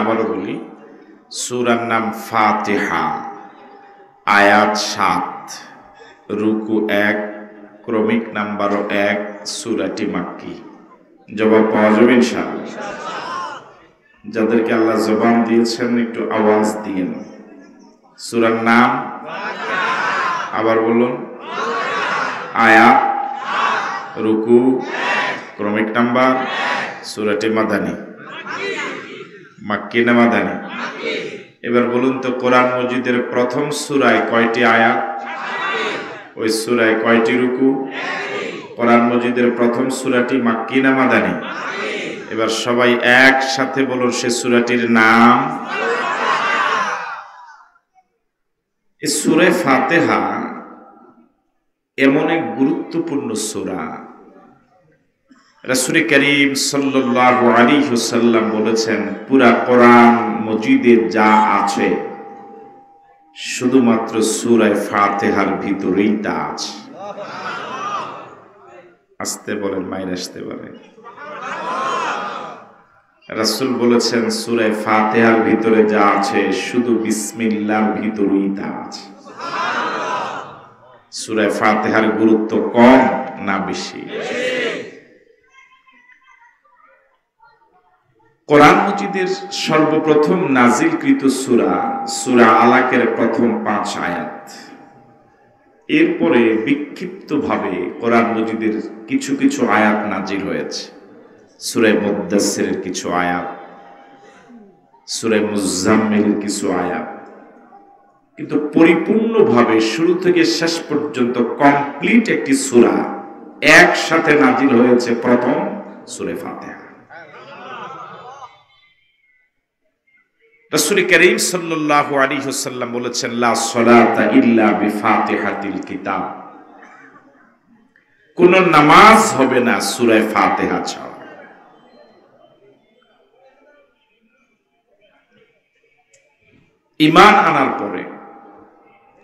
আবারও বলি, সূরার নাম ফাতিহা, আয়াত 7, রুকু 1, ক্রমিক নাম্বারও 1, সূরাটি মাক্কি। জবাব পাওয়া যাবে ইনশাআল্লাহ। যাদেরকে আল্লাহ জবান দিয়েছেন একটু আওয়াজ দিয়েন। সূরার নাম আবার বলুন, আয়াত, রুকু, ক্রমিক নাম্বার, সূরাটি মাদানী, মাক্কি না মাদানী? এবার বলুন তো, কোরআন মজিদের প্রথম সূরায় কয়টি আয়াত? ওই সূরায় কয়টি রুকু? কোরআন মজিদের প্রথম সূরাটি মাক্কি না মাদানী? এবার সবাই একসাথে বলুন সে সূরাটির নাম। এই সূরা ফাতিহা এমন এক গুরুত্বপূর্ণ সূরা, রাসূল করিম সাল্লাল্লাহু আলাইহি ওয়াসাল্লাম বলেছেন পুরা কোরআন মজিদে যা আছে শুধুমাত্র সূরা ফাতিহার ভিতরেই তা আছে। আসতে বলেন, মাইর আসতে পারে। রাসূল বলেছেন সূরা ফাতিহার ভিতরে যা আছে শুধু বিসমিল্লাহর ভিতরেই তা আছে। সূরা ফাতিহার গুরুত্ব কম না বেশি? কোরআন মজিদের সর্বপ্রথম নাজিলকৃত সূরা সূরা আলাকের প্রথম 5 আয়াত। এরপরে বিক্ষিপ্তভাবে কোরআন মজিদের কিছু কিছু আয়াত নাজিল হয়েছে। সূরা মুদ্দাসসিরের কিছু আয়াত, সূরা মুজাম্মিলের কিছু আয়াত, কিন্তু পরিপূর্ণভাবে শুরু থেকে শেষ পর্যন্ত কমপ্লিট একটি সূরা একসাথে নাজিল হয়েছে প্রথম সূরা ফাতিহা। রাসূল করিম সাল্লাল্লাহু আলাইহি ওয়াসাল্লাম বলেছেন লা সালাতা ইল্লা বিফাতিহাতিল কিতাব, কোন নামাজ হবে না সূরা ফাতিহা ছাড়া। ঈমান আনার পরে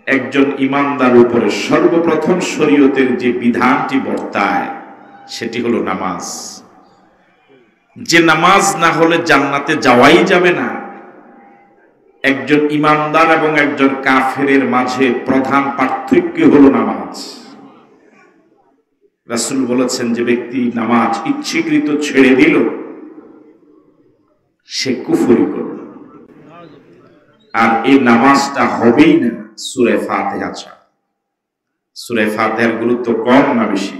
একজন ঈমানদার উপরে সর্বপ্রথম শরীয়তের যে বিধানটি বর্তায় সেটি হলো নামাজ। যে নামাজ না হলে জান্নাতে যাওয়াই যাবে না। একজন ঈমানদার এবং একজন কাফেরের মাঝে প্রধান পার্থক্য হলো নামাজ। রাসূল বলেছেন যে ব্যক্তি নামাজ ইচ্ছাকৃত ছেড়ে দিল সে কুফরি করল, আর এই নামাজটা হবেই না সূরা ফাতিহা ছাড়া। সূরা ফাতিহার গুরুত্ব কম না বেশি?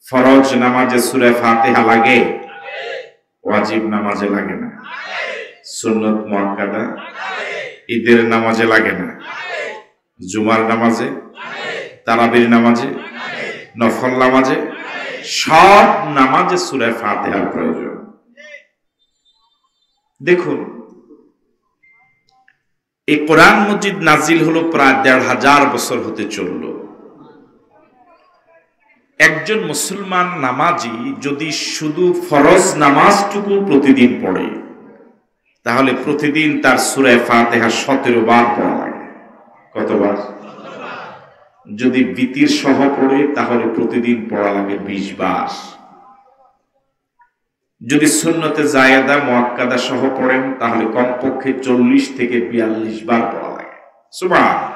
ফরজ নামাজে সূরা ফাতিহা লাগে, ওয়াজিব নামাজে লাগে না। সুন্নত মুআক্কাদা ঈদের নামাজে লাগে না, জুমার নামাজে, তারাবির নামাজে, নফল নামাজে, সব নামাজে সূরা ফাতিহার প্রয়োজন। দেখুন, এই কোরআন মজিদ নাজিল হলো প্রায় ১৫০০ বছর হতে চলল। একজন মুসলমান নামাজি যদি শুধু ফরজ নামাজটুকু প্রতিদিন পড়ে তাহলে প্রতিদিন তার সূরা ফাতিহা ১৭ বার পড়া লাগে। কতবার? যদি বিতির সহ পড়ে তাহলে প্রতিদিন পড়া লাগে ২০ বার। যদি সুন্নতে জায়েদা মুআক্কাদা সহ পড়েন তাহলে কমপক্ষে ৪০ থেকে ৪২ বার পড়া লাগে। সুবহানাল্লাহ।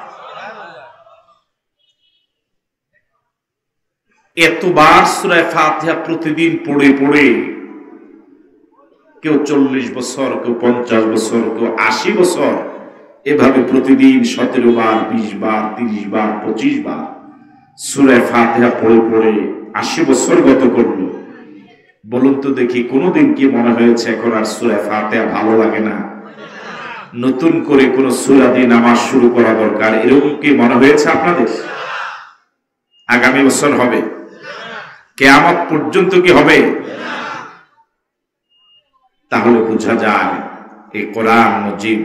এতবার সূরা ফাতিহা প্রতিদিন পড়ে পড়ে কেউ ৪০ বছর, কেউ ৫০ বছর, কেউ ৮০ বছর এভাবে প্রতিদিন ১৭ বার, ২০ বার, ৩০ বার, ২৫ বার সূরা ফাতিহা পড়ে পড়ে ৮০ বছর গত করলো। বলুন তো দেখি, কোনোদিন কি মনে হয়েছে এখন আর সূরা ফাতিহা ভালো লাগে না, নতুন করে কোন সূরা দিয়ে নামাজ শুরু করা দরকার, এরকম কি মনে হয়েছে আপনাদের? আগামী বছর হবে? কিয়ামত পর্যন্ত কি হবে? তাহলে বোঝা যায় এই কোরআন মজিদ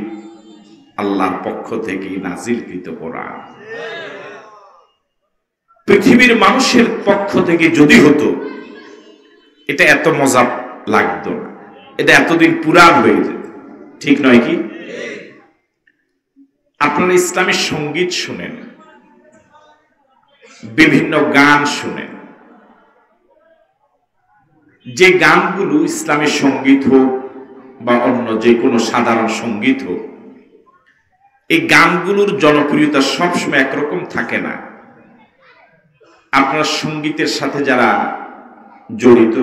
আল্লাহর পক্ষ থেকে নাজিলকৃত কোরআন। পৃথিবীর মানুষের পক্ষ থেকে যদি হতো এটা এত মজা লাগতো না, এটা এতদিন পুরাণ হয়ে যেত। ঠিক নয় কি? আপনারা ইসলামী সঙ্গীত শুনেন, বিভিন্ন গান শুনেন, যে গানগুলো ইসলামী সঙ্গীত হোক, বা অন্য যে কোনো সাধারণ সঙ্গীত হোক, এই গানগুলোর জনপ্রিয়তা সবসময় একরকম থাকে না। আপনার সঙ্গীতের সাথে যারা জড়িত,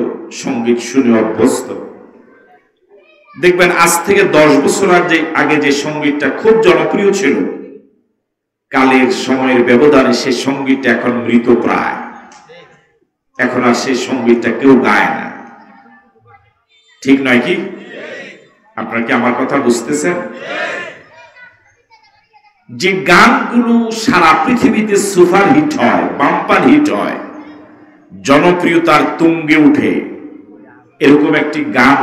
সঙ্গীত শুনে অভ্যস্ত, দেখবেন আজ থেকে 10 বছর আগে যে সঙ্গীতটা খুব জনপ্রিয় ছিল, কালের সময়ের ব্যবধানে সেই সঙ্গীতটা এখন মৃত প্রায়। এখন আর সেই সঙ্গীতটা কেউ গায় না, ঠিক নয় কি? আপনারা কি আমার কথা বুঝতেছেন? যে গানগুলো সারা পৃথিবীতে সুপার হিট হয়, বাম্পার হিট হয়, জনপ্রিয়তার তুঙ্গে উঠে, এরকম একটি গান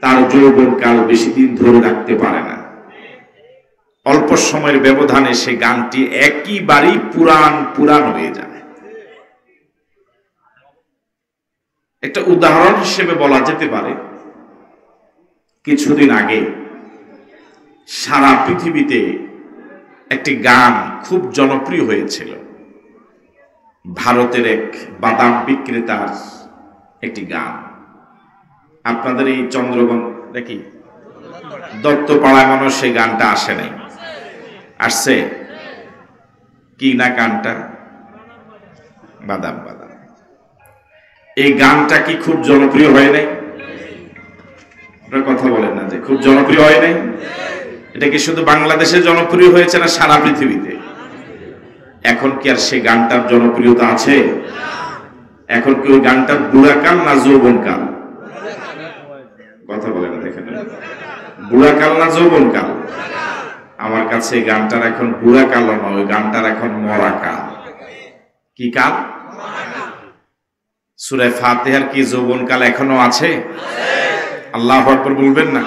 তার যৌবনকাল বেশি দিন ধরে রাখতে পারে না। অল্প সময়ের ব্যবধানে সে গানটি একেবারেই পুরান হয়ে যায়। একটা উদাহরণ হিসেবে বলা যেতে পারে, কিছুদিন আগে সারা পৃথিবীতে একটি গান খুব জনপ্রিয় হয়েছিল। ভারতের এক বাদাম বিক্রেতার একটি গান। আপনাদের এই চন্দ্রগঞ্জ দেখি দত্তপাড়ায় মানুষ সেই গানটা আসে নাই, আসছে কি না গানটা? বাদাম বাদাম। এই গানটা কি খুব জনপ্রিয় হয় নাই? আপনারা কথা বলেন না যে খুব জনপ্রিয় হয় নাই? এটা কি শুধু বাংলাদেশে জনপ্রিয় হয়েছে না সারা পৃথিবীতে? এখন কি আর সেই গানটার জনপ্রিয়তা আছে? এখন কি ওই গানটার বুড়াকাল না যৌবনকাল? কথা বলে না, দেখেন, বুড়াকাল না যৌবনকাল? আমার কাছে এই গানটার এখন বুড়াকাল নয়, ওই গানটার এখন মরাকাল। কি কাল? সূরা ফাতিহার কি যৌবনকাল এখনো আছে? আল্লাহু আকবার বলবেন না?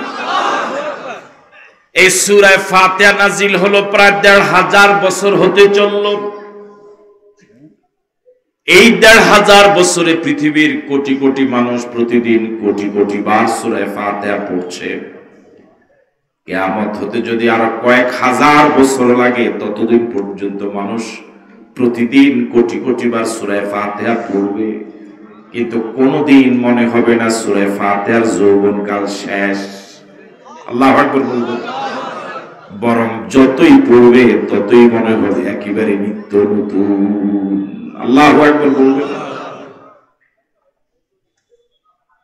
এই সূরা ফাতিহা নাজিল হলো প্রায় ১৫০০ বছর হতে চলল। এই ১৫০০ বছরে পৃথিবীর কোটি কোটি মানুষ প্রতিদিন কোটি কোটি বার সূরা ফাতিহা পড়ছে। কিয়ামত হতে যদি আরো কয়েক হাজার বছর লাগে, ততদিন পর্যন্ত মানুষ প্রতিদিন কোটি কোটি বার সূরা ফাতিহা পড়বে, কিন্তু কোনদিন মনে হবে না সূরা ফাতিহার যৌবনকাল শেষ। আল্লাহু আকবার বলবেন? বরং যতই পড়বে ততই মনে হবে একেবারে নিত্য নতুন। আল্লাহু আকবার বলবেন?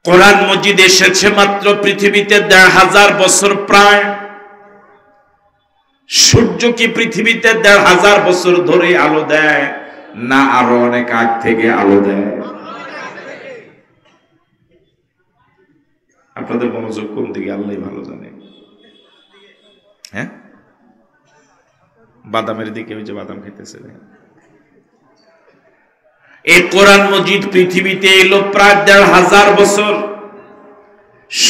কোরআন মজিদ এসেছে মাত্র পৃথিবীতে ১৫০০ বছর প্রায়। সূর্য কি পৃথিবীতে ১৫০০ বছর ধরে আলো দেয়, না আরো অনেক আগ থেকে আলো দেয়? আপনাদের মনোযোগ কোন দিকে আল্লাহ ভালো জানে। হ্যাঁ, বাদামের দিকে, ওই যে বাদাম খাইতেছে। এই কোরআন মজিদ পৃথিবীতে এলো প্রায় ১৫০০ বছর।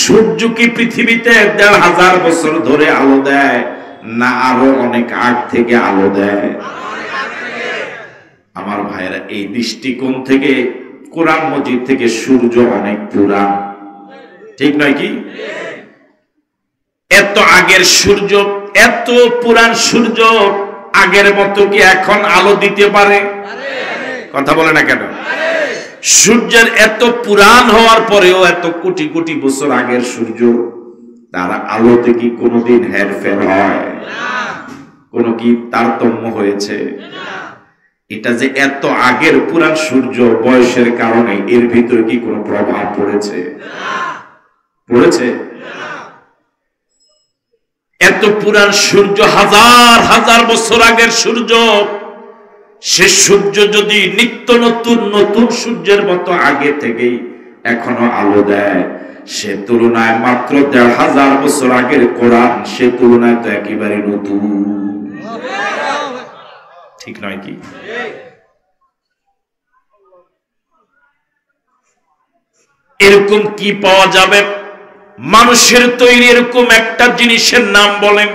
সূর্য কি পৃথিবীতে ১৫০০ বছর ধরে আলো দেয়, না আরো অনেক আগ থেকে আলো দেয়? আমার ভাইয়েরা, এই দৃষ্টিকোণ থেকে কোরআন মজিদ থেকে সূর্য অনেক পুরান, ঠিক নয় কি? এত আগের সূর্য, এত পুরান সূর্য আগের মতো কি এখন আলো দিতে পারে? কথা বলে না কেন? সূর্যের এত পুরান হওয়ার পরেও, এত কোটি কোটি বছর আগের সূর্য, তার আলোতে কি কোনোদিন হেরফের হয়? কোন কি তারতম্য হয়েছে? এটা যে এত আগের পুরান সূর্য, বয়সের কারণে এর ভিতরে কি কোনো প্রভাব পড়েছে? পড়েছে? এত পুরান সূর্য, হাজার হাজার বছর আগের সূর্য, সে সূর্য যদি নিত্য নতুন নতুন সূর্যের মতো আগে থেকেই এখনো আলো দেয়, সে তুলনায় মাত্র ১৫০০ বছর আগের কোরআন, সে তুলনায় তো একেবারে নতুন, ঠিক নয় কি? এরকম কি পাওয়া যাবে? মানুষের তৈরি এরকম একটা জিনিসের নাম বলেন।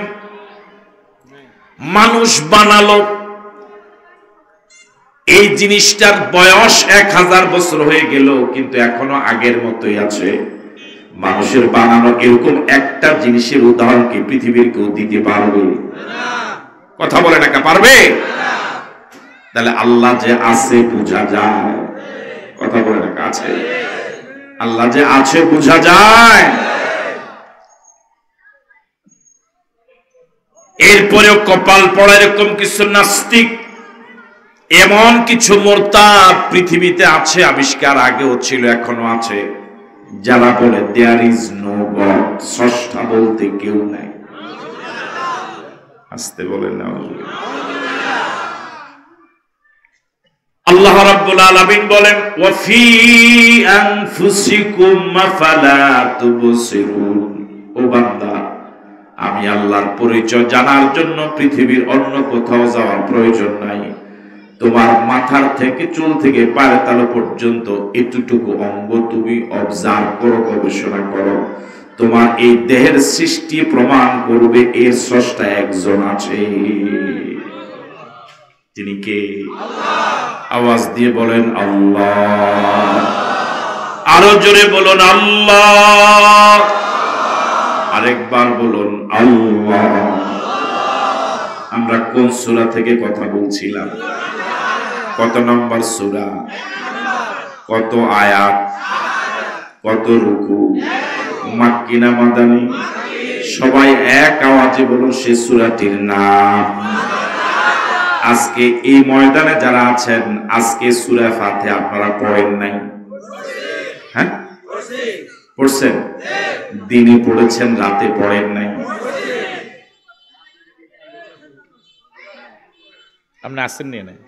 মানুষ বানালো, এই জিনিসটার বয়স ১০০০ বছর হয়ে গেল, কিন্তু এখনো আগের মতোই আছে। মানুষের বানানো এরকম একটা জিনিসের উদাহরণ কি পৃথিবীর কেউ দিতে পারবে? কথা বলে না, পারবে? তাহলে আল্লাহ যে আছে বোঝা যায়। কথা বলে না, আছে? আল্লাহ যে আছে বোঝা যায়। এরপরেও কপাল পড়া এরকম কিছু নাস্তিক, এমন কিছু মুরতাদ পৃথিবীতে আছে, আবিষ্কার আগেও ছিল, এখনো আছে, যারা বলে দেয়ার ইজ নো গড, স্রষ্টা বলতে কেউ নাই। আসতে বলেন না। আল্লাহ রাব্বুল আলামিন বলেন ওয়া ফি আনফুসিকুম আফালা তুবসিরুন। ও বান্দা, আমি আল্লাহর পরিচয় জানার জন্য পৃথিবীর অন্য কোথাও যাওয়ার প্রয়োজন নাই। তোমার মাথার থেকে চুল থেকে পায়ের তালু পর্যন্ত এতটুকু অঙ্গ তুমি অবজার্ভ করো, গবেষণা করো। তোমার এই দেহের সৃষ্টি প্রমাণ করবে এর স্রষ্টা একজন আছে। তিনি কে? আওয়াজ দিয়ে বলেন আল্লাহ। আরো জোরে বলুন আল্লাহ। আরেকবার বলুন আল্লাহ। আমরা কোন সূরা থেকে কথা বলছিলাম? কত নম্বর সূরা? কত আয়াত? কত রুকু? মাক্কি না মাদানী? সবাই এক আওয়াজে বলুন সে সূরাটির নাম। আজকে এই ময়দানে যারা আছেন, আজকে সূরা ফাতিহা আপনারা পড়েন নাই? হ্যাঁ, পড়ছেন? দিনে পড়েছেন, রাতে পড়েন নাই? আপনি আসেন নিয়ে নেই।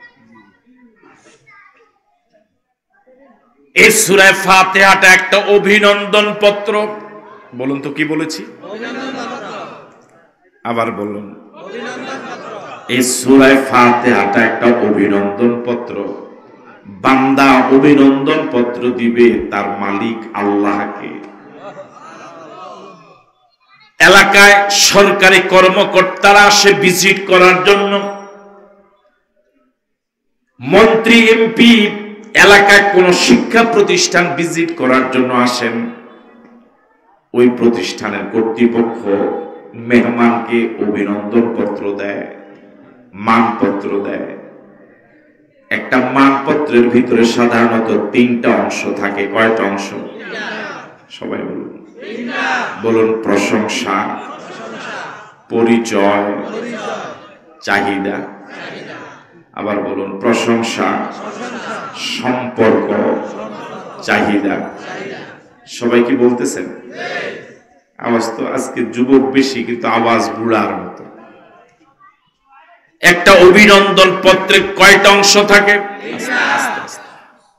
এই সূরা ফাতিহাটা একটা অভিনন্দন পত্র। বলুন তো কি বলেছি? আবার বলুন। এই সূরা ফাতিহাটা একটা অভিনন্দন পত্র। বান্দা অভিনন্দন পত্র দিবে তার মালিক আল্লাহকে। এলাকায় সরকারি কর্মকর্তারা আসে ভিজিট করার জন্য, মন্ত্রী এমপি এলাকায় কোন শিক্ষা প্রতিষ্ঠান ভিজিট করার জন্য আসেন। ওই প্রতিষ্ঠানের কর্তৃপক্ষ মেহমানকে অভিনন্দন পত্র দেয়, মানপত্র দেয়। একটা মানপত্রের ভিতরে সাধারণত 3টা অংশ থাকে। কয়টা অংশ? সবাই বলুন। বলুন প্রশংসা, পরিচয়, চাহিদা। আবার বলুন প্রশংসা, সম্পর্ক, চাহিদা। সবাই কি বলতেছেন? আওয়াজ তো আজকে যুবক বেশি, কিন্তু আওয়াজ বুড়ার মতো। একটা অভিনন্দন পত্রে কয়টা অংশ থাকে?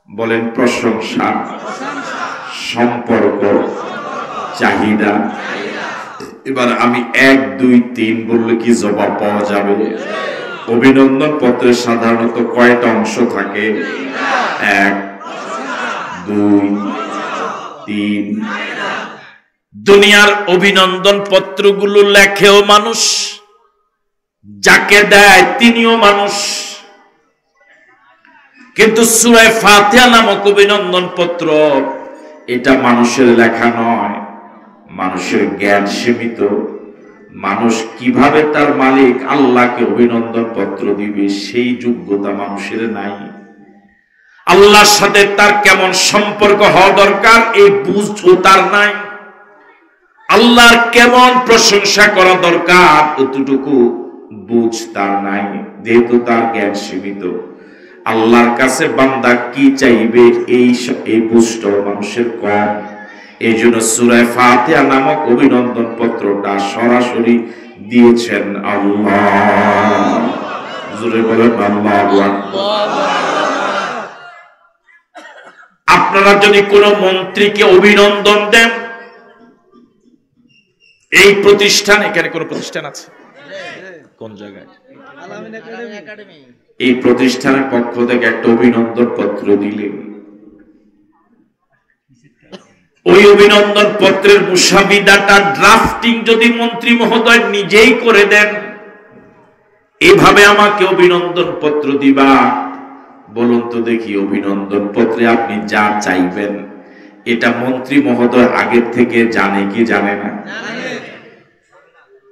বলেন প্রশংসা, সম্পর্ক, চাহিদা। এবার আমি 1, 2, 3 বললে কি জবাব পাওয়া যাবে? অভিনন্দন পত্রে সাধারণত কয়টা অংশ থাকে? 1, 2, 3। দুনিয়ার অভিনন্দন পত্রগুলো লেখেও মানুষ, যাকে দেয় তিনিও মানুষ। কিন্তু সূরা ফাতিহা নামক অভিনন্দন পত্র, এটা মানুষের লেখা নয়। মানুষের জ্ঞান সীমিত। মানুষ কিভাবে তার মালিক আল্লাহকে অভিনন্দন পত্র দিবে সেই যোগ্যতা মানুষের নাই। আল্লাহর সাথে তার কেমন সম্পর্ক হওয়া দরকার এই বুঝও তার নাই। আল্লাহর কেমন প্রশংসা করা দরকার এতটুকু বুঝ তার নাই, যেহেতু তার জ্ঞান সীমিত। আল্লাহর কাছে বান্দা কি চাইবে এই বুঝটা মানুষের কম। এই জন্য সূরা ফাতিহা নামক অভিনন্দন পত্রটা সরাসরি দিয়েছেন আল্লাহ। জোরে বলেন আল্লাহু আকবার। আপনারা যদি কোন মন্ত্রীকে অভিনন্দন দেন, এই প্রতিষ্ঠান, এখানে কোন প্রতিষ্ঠান আছে? কোন জায়গায়? এই প্রতিষ্ঠানের পক্ষ থেকে একটা অভিনন্দন পত্র দিলেন। ওই অভিনন্দন পত্রের মুসাবিদাটা ড্রাফটিং যদি মন্ত্রী মহোদয় নিজেই করে দেন, এভাবে আমাকে অভিনন্দন পত্র দিবা, বলুন তো দেখি অভিনন্দন পত্রে আপনি যা চাইবেন এটা মন্ত্রী মহোদয় আগের থেকে জানে কি জানে না?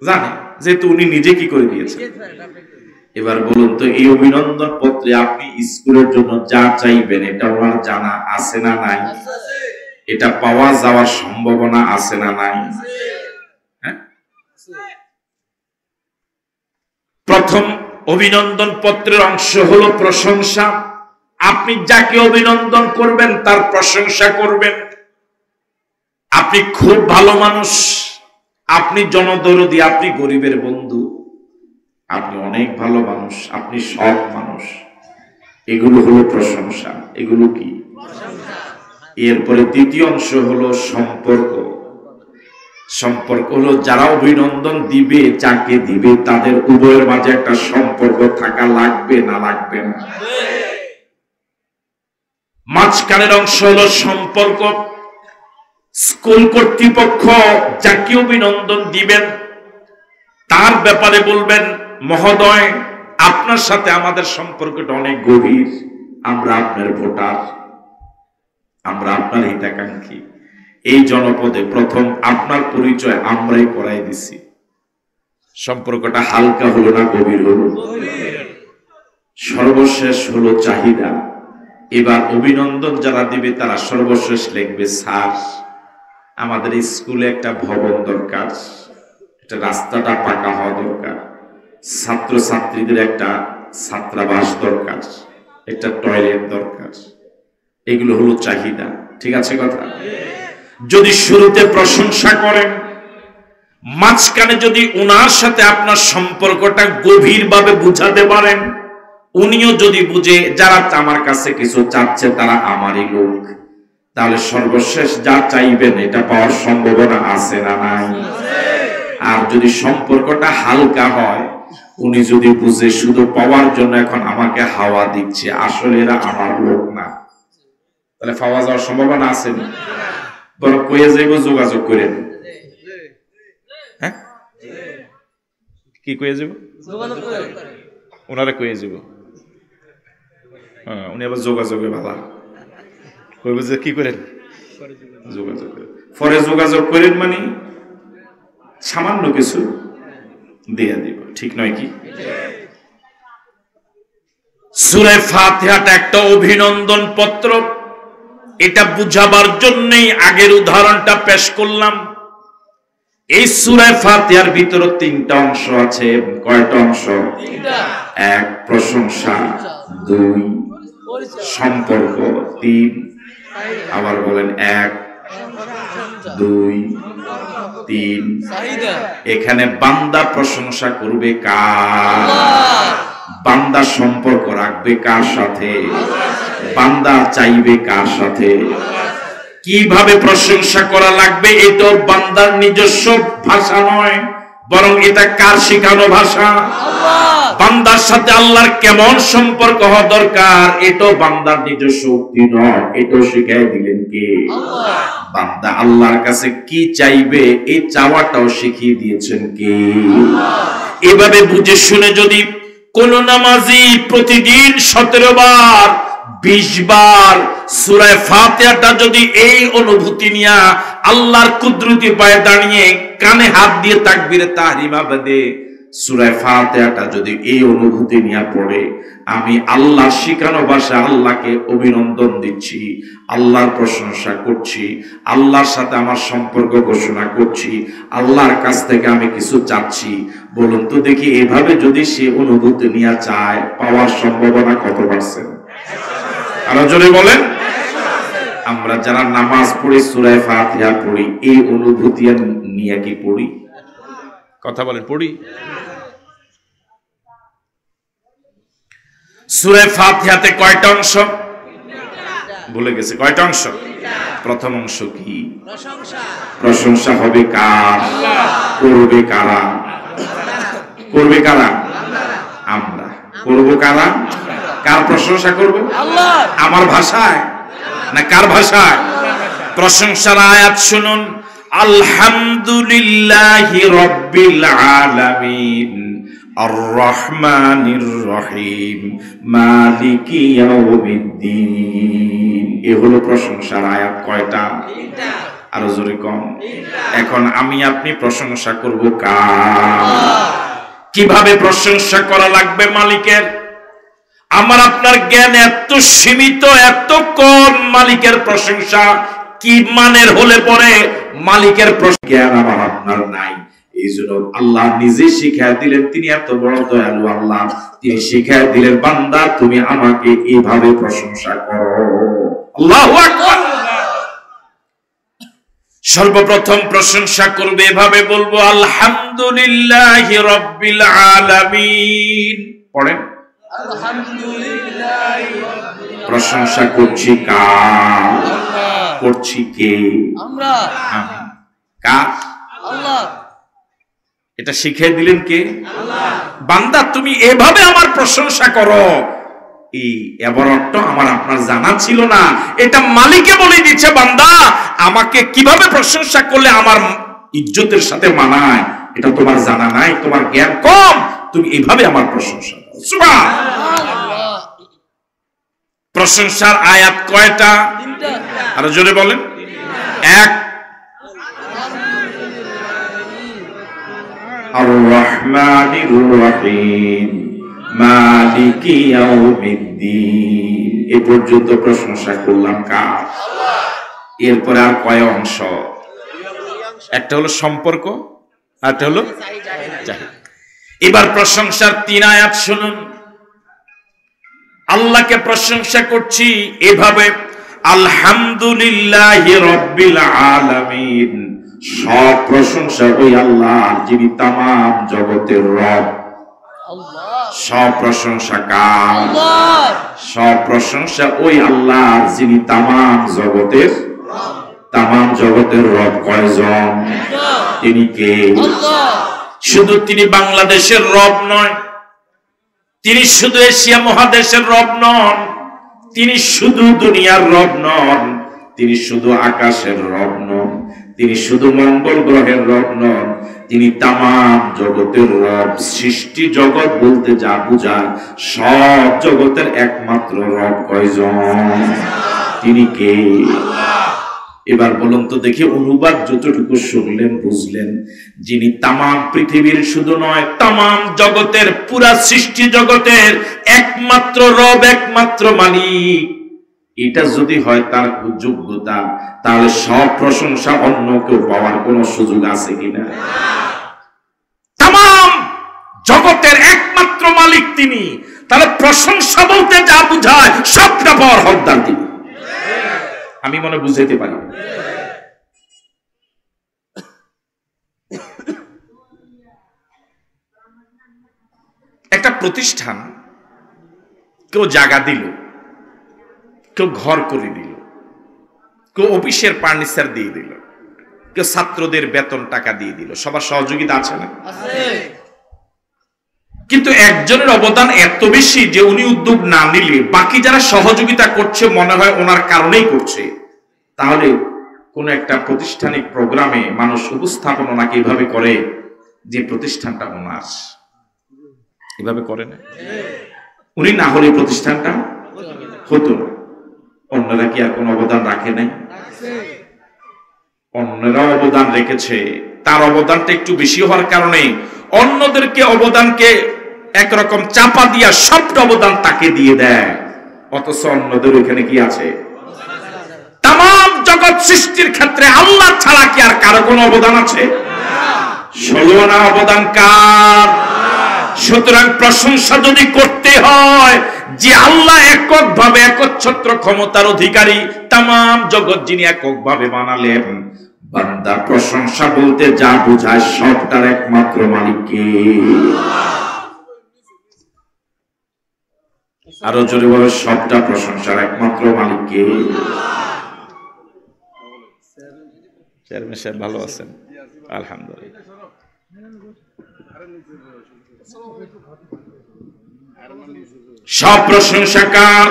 জানে, যেহেতু উনি নিজে কি করে দিয়েছেন। এবার বলুন তো এই অভিনন্দন পত্রে আপনি স্কুলের জন্য যা চাইবেন এটা ওনার জানা আছে না নাই? এটা পাওয়া যাওয়ার সম্ভাবনা আছে না নাই? হ্যাঁ, প্রথম অভিনন্দন পত্রের অংশ হলো প্রশংসা। আপনি যাকে অভিনন্দন করবেন তার প্রশংসা করবেন। আপনি খুব ভালো মানুষ, আপনি জনদরদী, আপনি গরিবের বন্ধু, আপনি অনেক ভালো মানুষ, আপনি সৎ মানুষ, এগুলো হলো প্রশংসা। এগুলো কি? এরপরে দ্বিতীয় অংশ হলো সম্পর্ক। সম্পর্ক হলো যারা অভিনন্দন দিবে, যাকে দিবে, তাদের উভয়ের মাঝে একটা সম্পর্ক থাকা লাগবে না লাগবে না? মাঝখানের অংশ হলো সম্পর্ক। স্কুল কর্তৃপক্ষ যাকে অভিনন্দন দিবেন তার ব্যাপারে বলবেন, মহোদয় আপনার সাথে আমাদের সম্পর্কটা অনেক গভীর, আমরা আপনার ভোটার, আমরা আপনার হিতাকাঙ্ক্ষী, এই জনপদে প্রথম আপনার পরিচয় আমরাই করাই দিছি। সম্পর্কটা হালকা হলো না গভীর হলো? সর্বশেষ হলো চাহিদা। এবার অভিনন্দন যারা দিবে তারা সর্বশেষ লিখবে, স্যার আমাদের স্কুলে একটা ভবন দরকার, একটা রাস্তাটা পাকা হওয়া দরকার, ছাত্র ছাত্রীদের একটা ছাত্রাবাস দরকার, একটা টয়লেট দরকার। এগুলো হলো চাহিদা। ঠিক আছে কথা? যদি শুরুতে প্রশংসা করেন, মাঝখানে যদি উনার সাথে আপনার সম্পর্কটা গভীরভাবে বুঝাতে পারেন, উনিও যদি বুঝে যারা আমার কাছে কিছু চাচ্ছে তারা আমারই লোক, তাহলে সর্বশেষ যা চাইবেন এটা পাওয়ার সম্ভাবনা আছে না নাই? আর যদি সম্পর্কটা হালকা হয়, উনি যদি বুঝে শুধু পাওয়ার জন্য এখন আমাকে হাওয়া দিচ্ছে, আসলে এরা আমার লোক না, তাহলে পাওয়া যাওয়ার সম্ভাবনা আছে না? বরং কয়ে যাইব যোগাযোগ করেন। হ্যাঁ, কি কয়ে যাব? ওনারা কয়ে যাব। হ্যাঁ, উনি আবার যোগাযোগে ভালো কইব যে কি করেন, যোগাযোগ করেন। পরে যোগাযোগ করেন মানে সামান্য কিছু দিয়ে দিব, ঠিক নয় কি? সূরা ফাতিহাটা একটা অভিনন্দন পত্র। এটা বুঝাবার জন্যই আগের উদাহরণটা পেশ করলাম। এই সূরা ফাতিহার ভিতরে তিনটা অংশ আছে। কয়টা অংশ? এক প্রশংসা, দুই সম্পর্ক, তিন আবার বলেন এক, দুই, তিন। এখানে বান্দা প্রশংসা করবে কার? বান্দা সম্পর্ক রাখবে কার সাথে? বান্দা চাইবে কার সাথে? কিভাবে প্রশংসা করা লাগবে এটা বান্দার নিজস্ব ভাষা নয়, বরং এটা কার শেখানো ভাষা? বান্দার সাথে আল্লাহর কেমন সম্পর্ক হওয়া দরকার এটা বান্দার নিজস্ব উক্তি নয়, এটা শিখাই দিলেন কে? বান্দা আল্লাহর কাছে কি চাইবে এই চাওয়াটাও শিখিয়ে দিয়েছেন কে? এভাবে বুঝে শুনে যদি কোন নামাজি প্রতিদিন 17 বার 20 বার সূরা ফাতিহাটা যদি এই অনুভূতি নিয়ে আল্লাহর কুদরতি পায়ে দাঁড়িয়ে কানে হাত দিয়ে তাকবীরে তাহরিমা বাদে সূরা ফাতিহাটা যদি এই অনুভূতি নিয়ে পড়ে, আমি আল্লাহর শিখানো ভাষা আল্লাহকে অভিনন্দন দিচ্ছি, আল্লাহর প্রশংসা করছি, আল্লাহর সাথে আমার সম্পর্ক ঘোষণা করছি, আল্লাহর কাছ থেকে আমি কিছু চাচ্ছি, বলুন তো দেখি এভাবে যদি সে অনুভূতি নিয়ে চায় পাওয়ার সম্ভাবনা কত পার্সেন্ট? আরো জোরে বলেন। আমরা যারা নামাজ পড়ি, সূরা ফাতিহা পড়ি, এই অনুভূতি নিয়ে কি পড়ি? কথা বলেন, পড়ি? সূরা ফাতিহাতে কয়টা অংশ? ভুলে গেছে, কয়টা অংশ? প্রথম অংশ কি? প্রশংসা হবে কার? করবে কারা? করবে কারা? আমরা। করব কারা? কার প্রশংসা করব? আমার ভাষায় না কার ভাষায়? প্রশংসার আয়াত শুনুন। আলহামদুলিল্লাহি রাব্বিল আলামিন আর রহমানির রহিম মালিকি ইয়াউমিদ্দিন। এ হলো প্রশংসার আয়াত। কয়টা? আরো জোরে কম। এখন আমি আপনি প্রশংসা করব কার? কিভাবে প্রশংসা করা লাগবে মালিকের? আমার আপনার জ্ঞান এত সীমিত, এত কম, মালিকের প্রশংসা কি মানের হলে পরে মালিকের জ্ঞান আমার আপনার নাই। এই জন্য আল্লাহ নিজে শিখায় দিলেন, তিনি এত বড় দয়ালু আল্লাহ, তিনি শিখায় দিলেন বান্দা তুমি আমাকে এইভাবে প্রশংসা করো। আল্লাহু আকবার। সর্বপ্রথম প্রশংসা করবে এভাবে বলবো আলহামদুলিল্লাহি রাব্বিল আলামিন। পড়েন আলহামদুলিল্লাহি রাব্বিল আলামিন। প্রশংসা করছি কার? করছি কে? আমরা। কার? আল্লাহ। এটা শিখিয়ে দিলেন কে? আল্লাহ। বান্দা তুমি এভাবে আমার প্রশংসা করো, এই এবারটা আমার আপনার জানা ছিল না, এটা মালিকে বলে দিচ্ছে বান্দা আমাকে কিভাবে প্রশংসা করলে আমার ইজ্জতের সাথে মানায় এটা তোমার জানা নাই, তোমার জ্ঞান কম, তুমি এইভাবে আমার প্রশংসা করো। সুবহানাল্লাহ। প্রশংসার আয়াত কয়টা? তিনটা। আরো জোরে বলেন। এক, আর রহমানির রহিম মালিকি ইয়াউমিদ্দিন। এ পর্যন্ত প্রশংসা করলাম কার? আল্লাহ। এরপরে আর কয় অংশ? একটা হলো সম্পর্ক, আর একটা হলো চাহিদা। এবার প্রশংসার 3 আয়াত শুনুন। আল্লাহকে প্রশংসা করছি এভাবে আলহামদুলিল্লাহি রাব্বিল আলামিন। সব প্রশংসা ওই আল্লাহ যিনি তামাম জগতের রব। সব প্রশংসা কার? আল্লাহ। সব প্রশংসা ওই আল্লাহ যিনি তামাম জগতের রব। কয়জন? তিনি কে? আল্লাহ। শুধু তিনি বাংলাদেশের রব নয়, তিনি শুধু এশিয়া মহাদেশের রব নন, তিনি শুধু দুনিয়ার রব নন, তিনি শুধু আকাশের রব নন, তিনি শুধু মঙ্গল গ্রহের রব নন, তিনি তামাম জগতের রব। সৃষ্টি জগৎ বলতে যা বুঝায় সব জগতের একমাত্র রব কয়জন? তিনি কে? এবার বলুন তো দেখি, অনুবাদ যতটুকু শুনলেন বুঝলেন, যিনি তামাম পৃথিবীর শুধু নয় তামাম জগতের পুরা সৃষ্টি জগতের একমাত্র রব, একমাত্র মালিক, এটা যদি হয় তার যোগ্যতা, তাহলে সব প্রশংসা অন্য কেউ পাওয়ার কোন সুযোগ আছে কিনা? তামাম জগতের একমাত্র মালিক তিনি, তাহলে প্রশংসা বলতে যা বুঝায় সবটা পাওয়ার হকদার তিনি। আমি মনে বুঝাইতে পারি। একটা প্রতিষ্ঠান কেউ জায়গা দিল, কেউ ঘর করে দিল, কেউ অফিসের ফার্নিচার দিয়ে দিল, কেউ ছাত্রদের বেতন টাকা দিয়ে দিল, সবার সহযোগিতা আছে না? কিন্তু একজনের অবদান এত বেশি যে উনি উদ্যোগ না নিলে বাকি যারা সহযোগিতা করছে মনে হয় ওনার কারণেই করছে। তাহলে কোন একটা প্রতিষ্ঠানিক প্রোগ্রামে মানুষ উপস্থাপন ওনাকে এভাবে করে যে প্রতিষ্ঠানটা ওনার, এভাবে করে না। উনি না হলে প্রতিষ্ঠানটা হতো না। অন্যরা কি আর কোন অবদান রাখে নাই? অন্যরা অবদান রেখেছে, তার অবদানটা একটু বেশি হওয়ার কারণে অন্যদেরকে অবদানকে একরকম চাপা দিয়া সবটা অবদান তাকে দিয়ে দেয়, অথচ অন্যদের ওইখানে কি আছে? তামাম জগৎ সৃষ্টির ক্ষেত্রে আল্লাহ ছাড়া কি আর কারো কোনো অবদান আছে? ষোলনা অবদান কার? সুতরাং প্রশংসা যদি করতে হয় যে আল্লাহ এককভাবে একচ্ছত্র ক্ষমতার অধিকারী, তামাম জগৎ যিনি এককভাবে বানালেন, বান্দা প্রশংসা বলতে যা বোঝায় সবটার একমাত্র মালিককে। আরো জোরে বলে, সবটা প্রশংসার একমাত্র মালিককে। চেয়ারম্যান সাহেব ভালো আছেন? আলহামদুলিল্লাহ। সব প্রশংসা কার?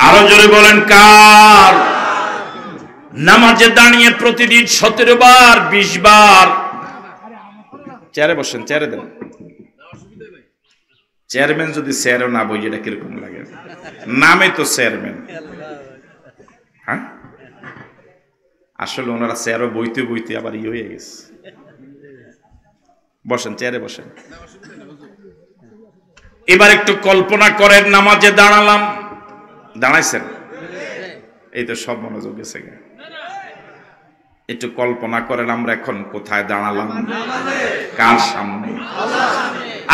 আরো জোরে বলেন কার? নামাজে দাঁড়িয়ে প্রতিদিন 17 বার 20 বার, চেয়ারে বসেন, চেয়ারে দেন। চেয়ারম্যান যদি চেয়ারও না বই, এটা কিরকম লাগে? নামে তো চেয়ারম্যান। হ্যাঁ, আসলে ওনারা চেয়ারও বইতে বইতে আবার হয়ে গেছে। বসেন, চেয়ারে বসেন। এবার একটু কল্পনা করেন, নামাজে দাঁড়ালাম, দাঁড়াইছেন, এই তো সব মনোযোগ গেছে। একটু কল্পনা করেন আমরা এখন কোথায় দাঁড়ালাম, কার সামনে?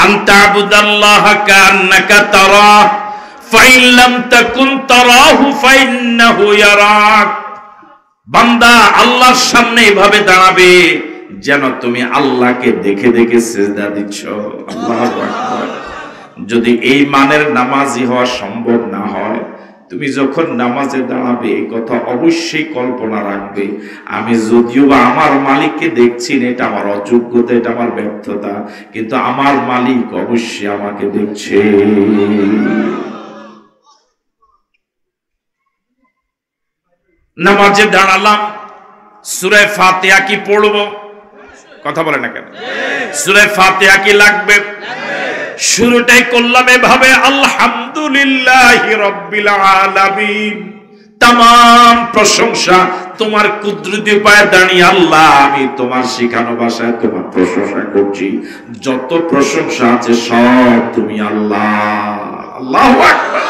আনতাবুদাল্লাহা কান্নাকা তারাহ ফাইন লাম তাকুন তারাহু ফাইন্নাহু ইয়ারাক। বান্দা আল্লাহর সামনে এভাবে দাঁড়াবে যেন তুমি আল্লাহকে দেখে দেখে সিজদা দিচ্ছ। আল্লাহু আকবার। যদি এই মানের নামাজি হওয়া সম্ভব না হয়, তুমি যখন নামাজে দাঁড়াবে এই কথা অবশ্যই কল্পনা রাখবে, আমি যদিও বা আমার মালিককে দেখছি না, এটা আমার অযোগ্যতা, এটা আমার ব্যর্থতা, কিন্তু আমার মালিক অবশ্যই আমাকে দেখছে। নামাজে দাঁড়ালাম, সূরা ফাতিহা কি পড়বো? কথা বলে না কেন? সূরা ফাতিহা কি লাগবে? শুরুটাই করলাম এভাবে, আলহামদুলিল্লাহি রাব্বিল আলামিন। तमाम প্রশংসা তোমার কুদরতি পায়ে দাঁড়িয়ে আল্লাহ, আমি তোমার শেখানো ভাষায় তোমার প্রশংসা করছি। যত প্রশংসা আছে সব তুমি আল্লাহ। আল্লাহু আকবার।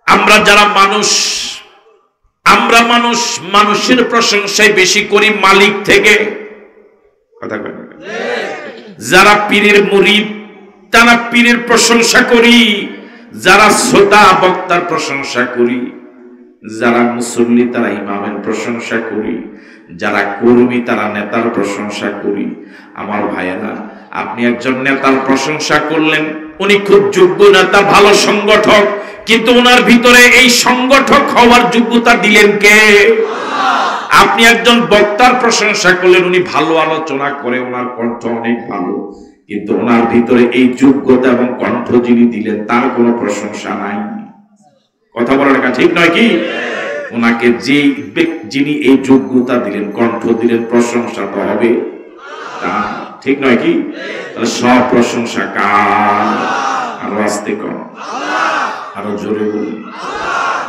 আমরা যারা মানুষ, আমরা মানুষের প্রশংসাই বেশি করি মালিক থেকে। কথা কয় না? যারা পীরের মুরিদ তারা পীরের প্রশংসা করি, যারা শ্রোতা বক্তার প্রশংসা করি, যারা মুসল্লি তারা ইমামের প্রশংসা করি, যারা কর্মী তারা নেতার প্রশংসা করি। আমার ভাইয়েরা, আপনি একজন নেতার প্রশংসা করলেন, উনি খুব যোগ্য নেতা, ভালো সংগঠক, কিন্তু ওনার ভিতরে এই সংগঠক হওয়ার যোগ্যতা দিলেন কে? আপনি একজন বক্তার প্রশংসা করলেন, উনি ভালো আলোচনা করে, ওনার কণ্ঠ অনেক ভালো, কিন্তু ওনার ভিতরে এই যোগ্যতা এবং কণ্ঠ যিনি দিলেন তার কোনো প্রশংসা নাই। কথা বলার কাছে ঠিক নয় কি? ওনাকে যিনি এই যোগ্যতা দিলেন, কণ্ঠ দিলেন, প্রশংসা তো হবে, ঠিক নয় কি? তাহলে সব প্রশংসা কার? আরো আস্তে কম, আরো জোরে বলুন।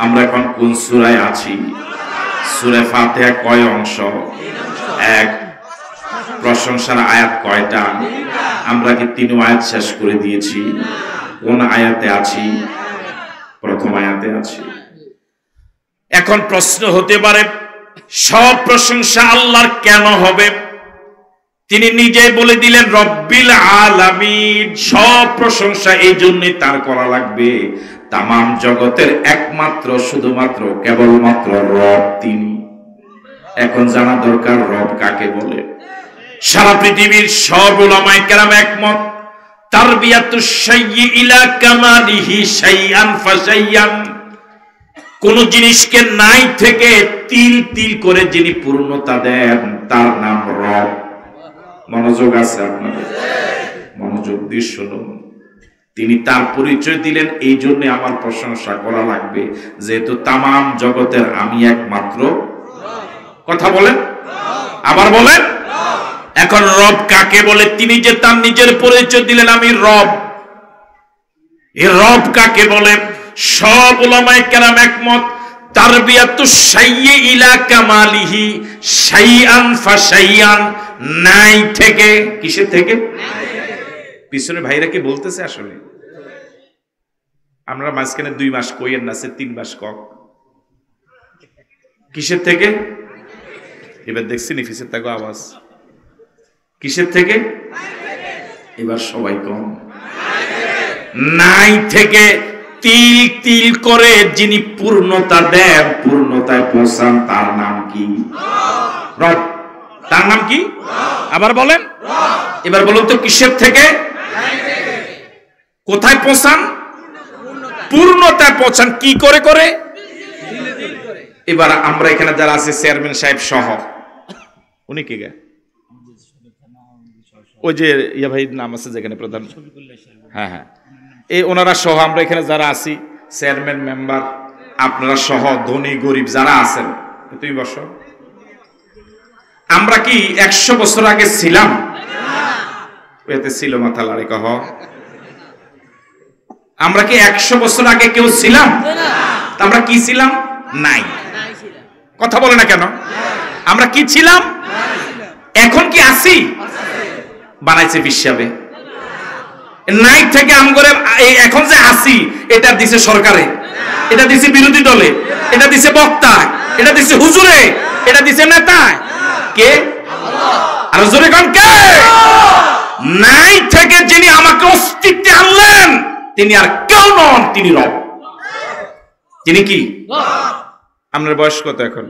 আমরা এখন কোন সূরায় আছি? সূরা ফাতিহা কয় অংশ? এক। প্রশংসার আয়াত কয়টা? আমরা কি 3 আয়াত শেষ করে দিয়েছি? কোন আয়াতে আছি? প্রথম আয়াতে আছি। এখন প্রশ্ন হতে পারে, সব প্রশংসা আল্লাহর কেন হবে? তিনি নিজেই বলে দিলেন রব্বিল আলামিন। সব প্রশংসা এই জন্যই তার করা লাগবে, তামাম জগতের একমাত্র শুধুমাত্র কেবলমাত্র রব তিনি। এখন জানা দরকার রব কাকে বলে। সারা পৃথিবীর সব উলামায়ে কেরাম একমত, তারবিয়াতুশ শাইয়্যি ইলা কামালিহি শাইআন ফাশাইয়ান। কোন জিনিসকে নাই থেকে তিল তিল করে যিনি পূর্ণতা দেন তার নাম রব। মনোযোগ আছে আপনাদের? মনোযোগ দিয়ে শুনুন। তিনি তার পরিচয় দিলেন, এই জন্য আমার প্রশংসা করা লাগবে, যেহেতু তামাম জগতের আমি একমাত্র। কথা বলেন, আবার বলেন। এখন রব কাকে বলে? তিনি যে তার নিজের পরিচয় দিলেন, আমি রব। এই রব কাকে বলে? সব উলামায়ে কেরাম একমত, তারবিয়াতুশ শাইয়্যি ইলা কামালিহি শাইআন ফাশাইয়ান। নাই থেকে, কিসের থেকে? পিছনে ভাইরা কি বলতেছে? আসলে আমরা মাঝখানে 2 মাস কইয়ের না, 3 মাস কক। কিসের থেকে? এবার দেখছি নিফিসের তাকে আওয়াজ। কিসের থেকে? এবার সবাই কম। নাই থেকে তিল তিল করে যিনি পূর্ণতা দেন, পূর্ণতায় পৌঁছান, তার নাম কি? রব। তার নাম কি? আবার বলেন। এবার বলুন তো, কিসের থেকে? কোথায় পৌঁছান? পূর্ণতায় পৌঁছান। কি করে করে? এবার আমরা এখানে যারা আছে, চেয়ারম্যান সাহেব সহ, উনি কি গে? ওই যে ইয়া ভাই নাম আছে যেখানে প্রধান, হ্যাঁ হ্যাঁ, এই ওনারা সহ আমরা এখানে যারা আছি, চেয়ারম্যান মেম্বার, আপনারা সহ, ধনী গরিব যারা আছেন, তুই বসো। আমরা কি 100 বছর আগে ছিলাম? এতে ছিল মাথা লাড়ি কহ। আমরা কি 100 বছর আগে কেউ ছিলাম? আমরা কি ছিলাম? নাই। কথা বলে না কেন? আমরা কি ছিলাম? এখন কি আছি? বানাইছে বিশ্ববে। নাই থেকে আমগরে এখন যে আছি, এটা দিছে সরকারে, এটা দিছে বিরোধী দলে, এটা দিছে বক্তা, এটা দিছে হুজুরে, এটা দিছে নেতায়। কে? আর জোরে কোন কে? নাই থেকে যিনি আমাকে অস্তিত্বে আনলেন তিনি আর কেউ নন, তিনি রব। তিনি কি? আপনার বয়স কত এখন?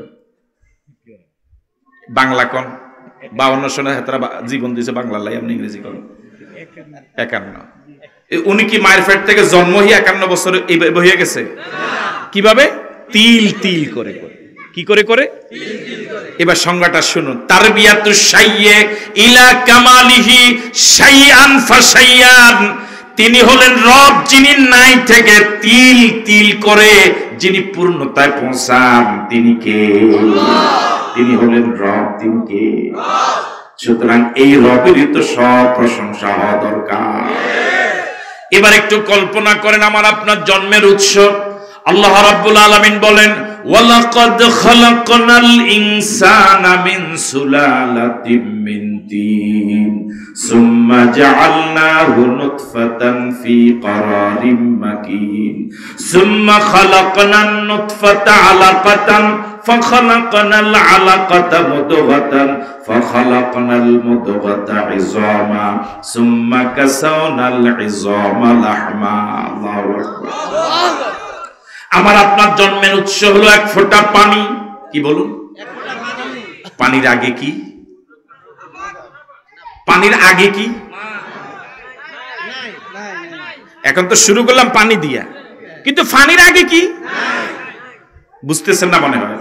বাংলা কোন? 52 সনে হেতরা জীবন দিয়েছে বাংলা লাই, আপনি ইংরেজি কোন? 51। উনি কি মায়ের পেট থেকে জন্ম হয়ে 51 বছর এইভাবে হয়ে গেছে? কিভাবে? তিল তিল করে করে। কি করে করে? এবার সংজ্ঞাটা শুনুন। তারবিয়াতু শাইয়ে ইলা কামালিহি শাইআন ফাশাইয়ান। তিনি হলেন রব, যিনি নাই থেকে তিল তিল করে যিনি পূর্ণতায় পৌঁছান, তিনি কে? তিনি হলেন রব। তিনি কে? সুতরাং এই রবেরই তো সব প্রশংসা হওয়া দরকার। এবার একটু কল্পনা করেন আমার আপনার জন্মের উৎস। আল্লাহ রাব্বুল আলামিন বলেন, ওয়ালাকাদ খালাকনাল ইনসানা মিন সুলালাতিন মিন তিন সুম্মা জাআলনাহু নুতফাতান ফি ক্বারারিম মাকিন সুম্মা খালাকনান নুতফাতা আলাকাতান ফাখালাকনাল আলাকাতা মুদগাতান ফাখালাকনাল মুদগাতা ইযামা সুম্মা কাসাওনাল ইযামা লাহমা। আল্লাহু আকবার। আমার আপনার জন্মের উৎস হলো এক ফোঁটা পানি। কি বলুন? পানির আগে কি? পানির আগে কি? এখন তো শুরু করলাম পানি দিয়া, কিন্তু পানির আগে কি বুঝতেছেন না মনে হয়।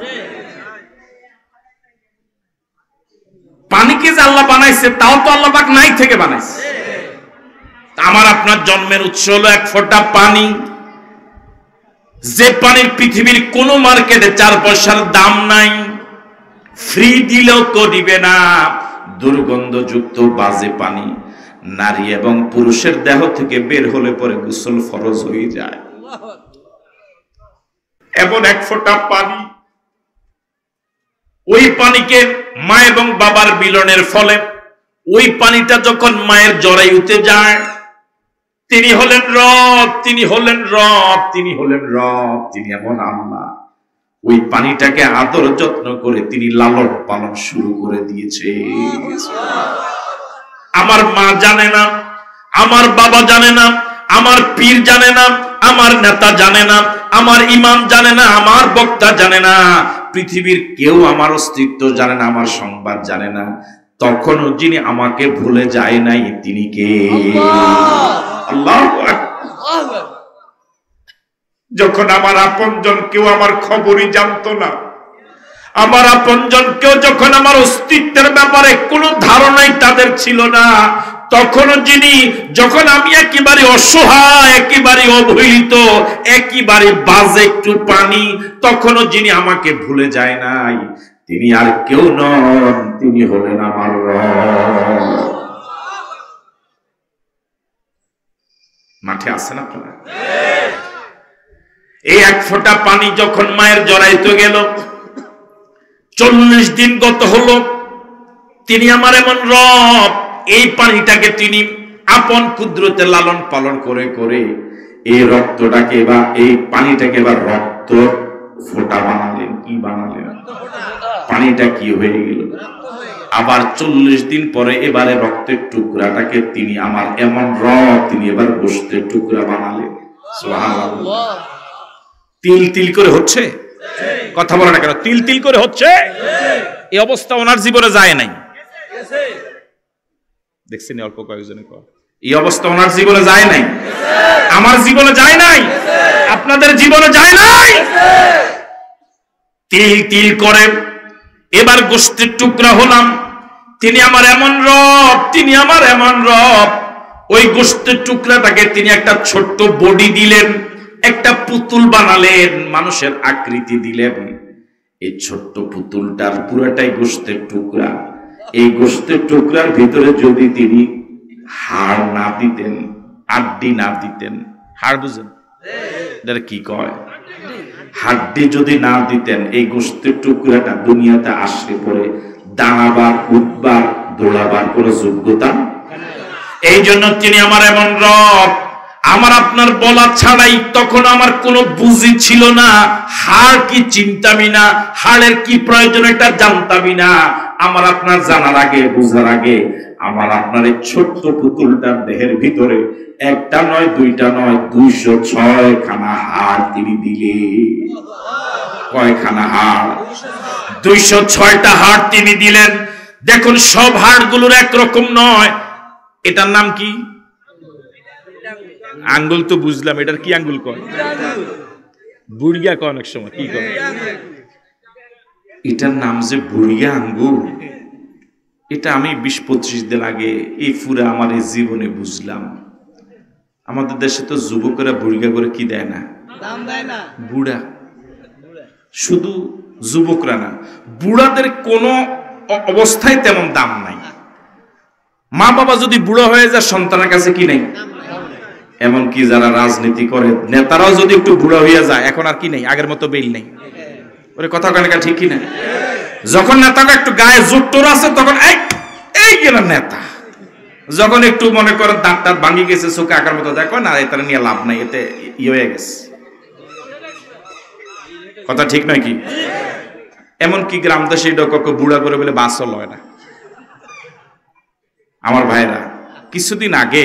পানিকে যে আল্লাহ বানাইছে তাও তো আল্লাহ পাক নাই থেকে বানাইছে। আমার আপনার জন্মের উৎস হলো এক ফোঁটা পানি, যে পানির পৃথিবীর কোন মার্কেটে 4 পয়সার দাম নাই, ফ্রি দিলেও তো দিবে না, দুর্গন্ধযুক্ত বাজে পানি। নারী এবং পুরুষের দেহ থেকে বের হলে পরে গোসল ফরজ হয়ে যায়। এমন এক ফোঁটা পানি, ওই পানিকে মা এবং বাবার মিলনের ফলে ওই পানিটা যখন মায়ের জরায়ুতে যায়, তিনি হলেন রব, তিনি হলেন রব, তিনি হলেন রব, তিনি এমন আল্লাহ। ওই পানিটাকে আদর যত্ন করে তিনি লালন পালন শুরু করে দিয়েছে। আমার মা জানে না, আমার বাবা জানে না, আমার পীর জানে না, আমার নেতা জানে না, আমার ইমাম জানে না, আমার বক্তা জানে না, পৃথিবীর কেউ আমার অস্তিত্ব জানে না, আমার সংবাদ জানে না। তখনও যিনি আমাকে ভুলে যায় নাই, তিনি কে? আল্লাহু আকবার। যখন আমার আপনজন কেউ আমার খবরই জানতো না, আমার আপনজন কেউ যখন আমার অস্তিত্বের ব্যাপারে কোনো ধারণাই তাদের ছিল না, তখনও যিনি, যখন আমি একেবারে অসহায়, একেবারে অবহেলিত, একেবারে বাজে একটু পানি, তখনও যিনি আমাকে ভুলে যায় নাই, তিনি আর কেউ নন, তিনি হলেন আমার রব। মাঠে আছেন আপনারা? এই এক ফোঁটা পানি যখন মায়ের জরায়ুতে গেল, 40 দিন গত হলো, তিনি আমার এমন রব, এই পানিটাকে তিনি আপন কুদরতে লালন পালন করে করে এই রক্তটাকে বা এই পানিটাকে এবার রক্ত ফোঁটা বানালেন। কি বানালেন? পানিটা কি হয়ে গেল? আবার 40 দিন পরে এবারে রক্তের টুকরাটাকে তিনি আমার এমন রব, তিনি এবার গোশতের টুকরা বানালেন। সুবহানাল্লাহ। তিল তিল করে হচ্ছে, কথা বলে না কেন? তিল তিল করে হচ্ছে। এই অবস্থা ওনার জীবনে যায় নাই, দেখছেন? অল্প কয়েকজনে এই অবস্থা ওনার জীবনে যায় নাই, আমার জীবনে যায় নাই, আপনাদের জীবনে যায় নাই। তিল তিল করে এবার গোশতের টুকরা হলাম। তিনি আমার এমন রব, তিনি আমার এমন রব। ওই গোশতের টুকরাটাকে তিনি একটা ছোট্ট বডি দিলেন, একটা পুতুল বানালেন, মানুষের আকৃতি দিলেন। এই ছোট্ট পুতুলটার পুরোটাই গোশতের টুকরা। এই গোশতের টুকরার ভিতরে যদি তিনি হাড় না দিতেন, আড্ডি না দিতেন, হাড় বুঝেন এটা কি কয়? হাড্ডি যদি না দিতেন, এই গোশতের টুকরাটা দুনিয়াতে আসলে পরে দাঁড়াবার, উঠবার, দৌড়াবার কোনো যোগ্যতা। এই জন্য তিনি আমার এমন রব। আমার আপনার বলা ছাড়াই তখন আমার কোনো বুঝি ছিল না, হাড় কি চিন্তামি না, হাড়ের কি প্রয়োজন এটা জানতামই না। আমার আপনার জানার আগে, বুঝার আগে আমার আপনার এই ছোট্ট পুতুলটার দেহের ভিতরে একটা নয়, দুইটা নয়, 206 খানা হাড় তিনি দিলে। কয়খানা হাড়? 206টা হাড় তিনি দিলেন। দেখুন সব হাড়গুলোর একরকম নয়। এটার নাম কি? আঙ্গুল তো বুঝলাম, এটার কি আঙ্গুল কয়? বুড়িয়া কয় অনেক সময়, কি কয়? এটার নাম যে বুড়িয়া আঙ্গুল, এটা আমি 20-25 দিন আগে এই পুরা আমার এই জীবনে বুঝলাম। আমাদের দেশে তো যুবকেরা বুড়িয়া করে কি দেয় না, বুড়া। শুধু যুবকরা না, বুড়াদের কোনো অবস্থায় তেমন দাম নাই। মা বাবা যদি বুড়ো হয়ে যায় সন্তানের কাছে কি নেই, এমনকি যারা রাজনীতি করে নেতারাও যদি একটু বুড়া হইয়া যায় এখন আর কি নেই, আগের মতো বেল নেই। ওরে কথা কানেকা ঠিক কি না? যখন নেতাটা একটু গায়ে জোর আছে তখন এই গেল নেতা। যখন একটু মনে করেন দাঁত টাত ভাঙি গেছে, চোখে আঁকার মতো দেখো না, এটা নিয়ে লাভ নাই, এতে হয়ে গেছে। কথা ঠিক নয় কি? এমনকি গ্রাম দেশে বুড়া করে বলে বাসও লয় না। আমার ভাইরা, কিছুদিন আগে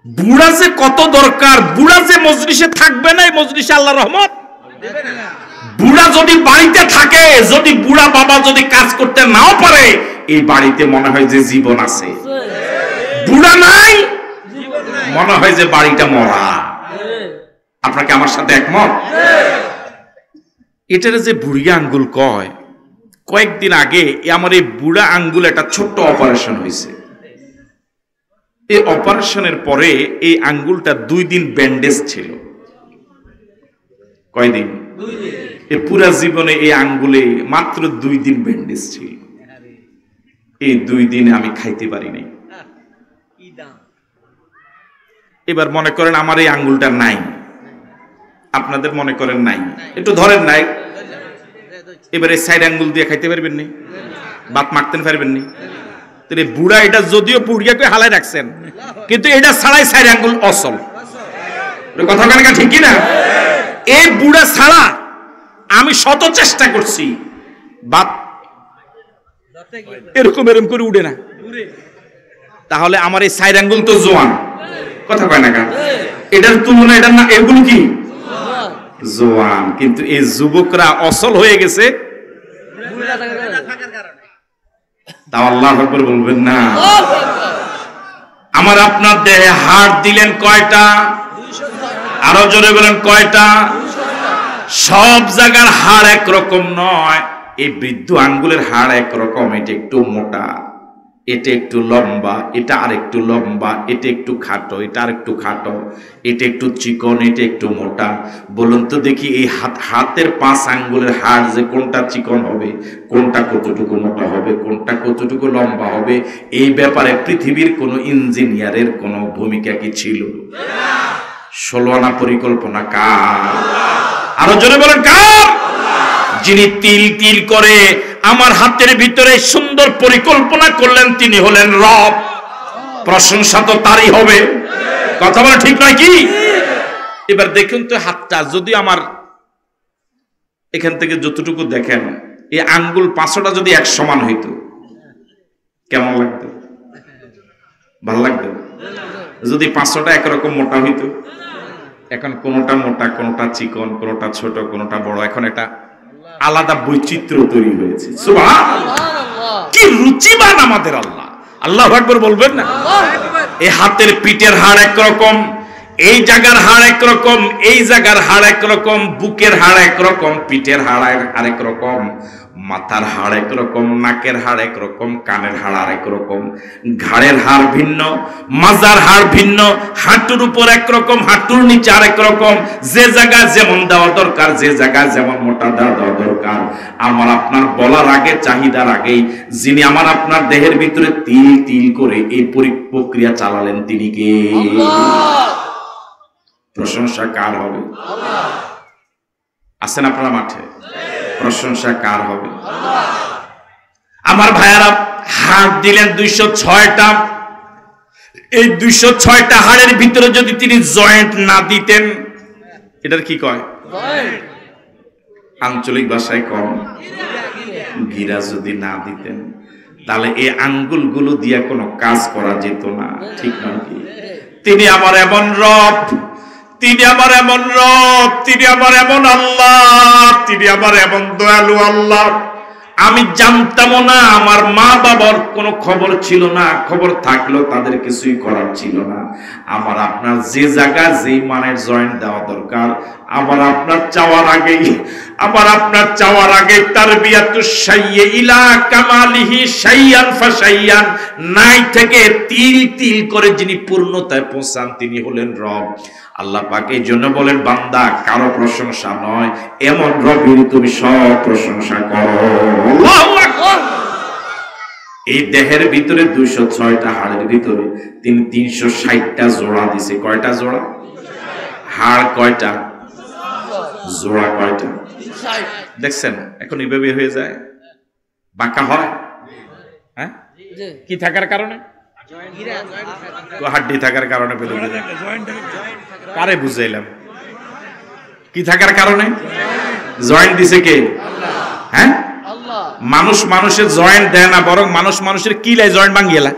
বুড়া যে কত দরকার, বুড়া যে মজলিসে থাকবে না, এই মজলিসে আল্লাহ রহমত। বুড়া যদি বাড়িতে থাকে, যদি বুড়া বাবা যদি কাজ করতে নাও পারে, এই বাড়িতে মনে হয় যে জীবন আছে। বুড়া নাই, মনে হয় যে বাড়িটা মরা। আপনাকে আমার সাথে একমত? এটারে যে বুড়িয়া আঙ্গুল কয়, কয়েকদিন আগে আমার এই বুড়া আঙ্গুল একটা ছোট্ট অপারেশন হয়েছে। এই অপারেশনের পরে এই আঙ্গুলটা 2 দিন ব্যান্ডেজ ছিল। কয়দিন? এই পুরা জীবনে এই আঙ্গুলে মাত্র 2 দিন ব্যান্ডেজ ছিল। এই 2 দিনে আমি খাইতে পারি নাই। এবার মনে করেন আমার এই আঙ্গুলটা নাই, আপনাদের মনে করেন নাই, একটু ধরেন নাই, এবার এই সাইড আঙ্গুল দিয়ে খাইতে পারবেন নি? ভাত মাখতে পারবেন নি? তাহলে বুড়া এটা যদিও পুড়িয়াকে হালাই রাখছেন, কিন্তু এটা ছাড়াই সাইড আঙ্গুল অসল। কথা কানেকা ঠিক কি না? এই বুড়া ছাড়া আমি শত চেষ্টা করছি, ভাত এরকম এরকম করে উঠে না। তাহলে আমার এই সাইড আঙ্গুল তো জোয়ান। কথা কয় না, এটার তুলনা এটার না, এগুলো কি জোয়ান, কিন্তু এই যুবকরা অসল হয়ে গেছে। তাও আল্লাহু আকবার বলবেন না? আমার আপনার দেহে হাড় দিলেন কয়টা? আরো জোরে বলেন কয়টা? সব জায়গার হাড় একরকম নয়। এই বৃদ্ধ আঙ্গুলের হাড় একরকম, এটা একটু মোটা, এটা একটু লম্বা, এটা আর একটু লম্বা, এটা একটু খাটো, এটা আর একটু খাটো, এটা একটু চিকন, এটা একটু মোটা। বলুন তো দেখি এই হাতের 5 আঙ্গুলের হাড় যে কোনটা চিকন হবে, কোনটা কতটুকু মোটা হবে, কোনটা কতটুকু লম্বা হবে, এই ব্যাপারে পৃথিবীর কোন ইঞ্জিনিয়ারের কোন ভূমিকা কি ছিল? 16 আনা পরিকল্পনা কার? আরো জোরে বলেন কার? যিনি তিল তিল করে আমার হাতের ভিতরে সুন্দর পরিকল্পনা করলেন, তিনি হলেন রব। প্রশংসা তো তারই হবে। কথা বলা ঠিক নয় কি? এবার দেখুন তো হাতটা যদি আমার এখান থেকে যতটুকু দেখেন, এই আঙ্গুল 5টা যদি এক সমান হইতো কেমন লাগতো? ভালো লাগতো? যদি 5টা একরকম মোটা হইতো। এখন কোনটা মোটা, কোনটা চিকন, কোনটা ছোট, কোনটা বড়, এখন এটা আলাদা বৈচিত্র্য তৈরি হয়েছে। সুবহানাল্লাহ! কি রুচিবান আমাদের আল্লাহ! আল্লাহু আকবার বলবেন না? এই হাতের পিঠের হাড় একরকম, এই জায়গার হাড় একরকম, এই জায়গার হাড় একরকম, বুকের হাড় একরকম, পিঠের হাড় আরেক রকম, মাথার হাড় একরকম, নাকের হাড় একরকম, কানের হাড় আরেক রকম, ঘাড়ের হাড় ভিন্ন, মাজার হাড় ভিন্ন, হাঁটুর উপর একরকম, হাঁটুর নিচে আরেক রকম, যে জায়গায় যেমন দেওয়া দরকার, যে জায়গায় যেমন মোটা দেওয়া দরকার। আমার আপনার বলার আগে, চাহিদার আগেই যিনি আমার আপনার দেহের ভিতরে তিল তিল করে এই প্রক্রিয়া চালালেন, তিনি কে? প্রশংসা কার হবে? আছেন আপনারা মাঠে? প্রশংসা কার হবে? আমার ভাইয়ারা হাড় দিলেন 206টা। এই 206টা হাড়ের ভিতরে যদি তিনি জয়েন্ট না দিতেন, এটার কি কয় আঞ্চলিক ভাষায় কম, গিরা যদি না দিতেন, তাহলে এই আঙ্গুলগুলো দিয়ে কোনো কাজ করা যেত না, ঠিক নয় কি? তিনি আমার এমন রব, তিনি আমার এমন রব, তিনি আমার এমন আল্লাহ, তিনি আমার এমন দয়ালু আল্লাহ। আমি জানতামও না, আমার মা বাবার কোনো খবর ছিল না, খবর থাকলেও তাদের কিছুই করার ছিল না। আমার আপনার যে জায়গায় যেই মানের জয়েন্ট দেওয়া দরকার, আমার আপনার চাওয়ার আগে তারবিয়াতুশ শাইয়্যি ইলা কামালিহি শাইয়ান ফাশাইয়ান, নাই থেকে তিল তিল করে যিনি পূর্ণতায় পৌঁছান তিনি হলেন রব। আল্লাহ পাক এই জন্য বলেন, বান্দা কারো প্রশংসা নয়, এমন রবের তুমি সব প্রশংসা করো। আল্লাহু আকবার। এই দেহের ভিতরে 206টা হাড়ের ভিতরে তিনি 360টা জোড়া দিছে। কয়টা জোড়া? হাড় কয়টা? জোড়া কয়টা? দেখছেন এখন এইভাবে হয়ে যায়, বাঁকা হয়। হ্যাঁ, কি থাকার কারণে? হাড্ডি থাকার কারণে। কারে বুঝাইলাম? কি থাকার কারণে? জয়েন্ট দিছে কে? হ্যাঁ, মানুষের জয়েন্ট দেয় না, বরং মানুষের কিলায় জয়েন্ট ভাঙিয়েলা।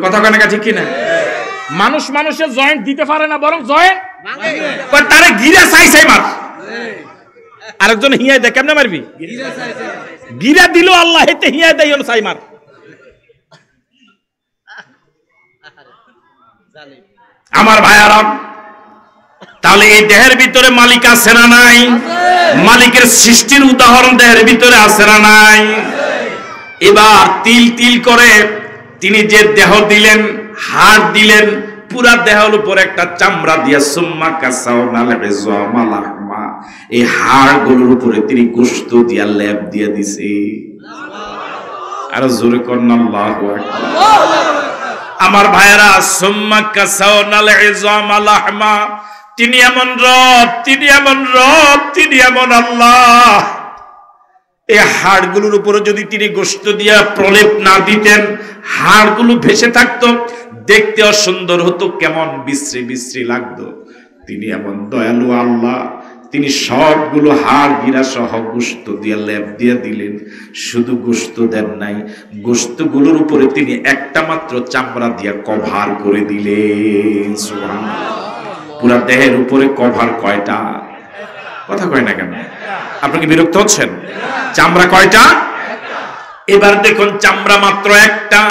কথা কয় না, ঠিক কিনা? মানুষের জয়েন্ট দিতে পারে না, বরং জয়েন্ট তারে গিরা চাই মার। আরেকজন হিয়ায় দেয়, কেমনে মারবি? গিরা দিল আল্লাহ, হেতে হিয়ায় দেয় চাই মার। আমার ভাইয়ারা, তাহলে এই দেহের ভিতরে মালিক আছে না নাই? মালিকের সৃষ্টির উদাহরণ দেহের ভিতরে আছে না নাই? এবার তিল তিল করে তিনি যে দেহ দিলেন, হাড় দিলেন, পুরা দেহের উপর একটা চামড়া দিয়া, সুম্মা কাসাওনাল ইযআমা লাহমা, এই হাড়গুলোর উপরে তিনি গোশত দিয়া লেপ দিয়ে দিছে। আর জোরে করুন আল্লাহু আকবার। আমার ভাইরা, সুম্মা কাসাওনাল ইযআমা লাহমা, তিনি এমন রব, তিনি এমন রব, তিনি এমন আল্লাহ। এই হাড়গুলোর উপরে যদি তিনি গোশত দিয়া প্রলেপ না দিতেন, হাড়গুলো ভেসে থাকতো, দেখতে অসুন্দর হতো, কেমন বিশ্রী বিশ্রী লাগতো। তিনি এমন দয়ালু আল্লাহ, তিনি সবগুলো হাড় গিরা সহ গোশত দিয়ে লেপ দিয়ে দিলেন। শুধু গোশত দেন নাই, গোশতগুলোর উপরে তিনি একটা মাত্র চামড়া দিয়া কভার করে দিলেন। সুবহানাল্লাহ। পুরা দেহের উপরে কভার কয়টা? কথা কয় না কেন? আপনি কি বিরক্ত হচ্ছেন? চামড়া কয়টা? এবার দেখুন, চামড়া মাত্র একটা,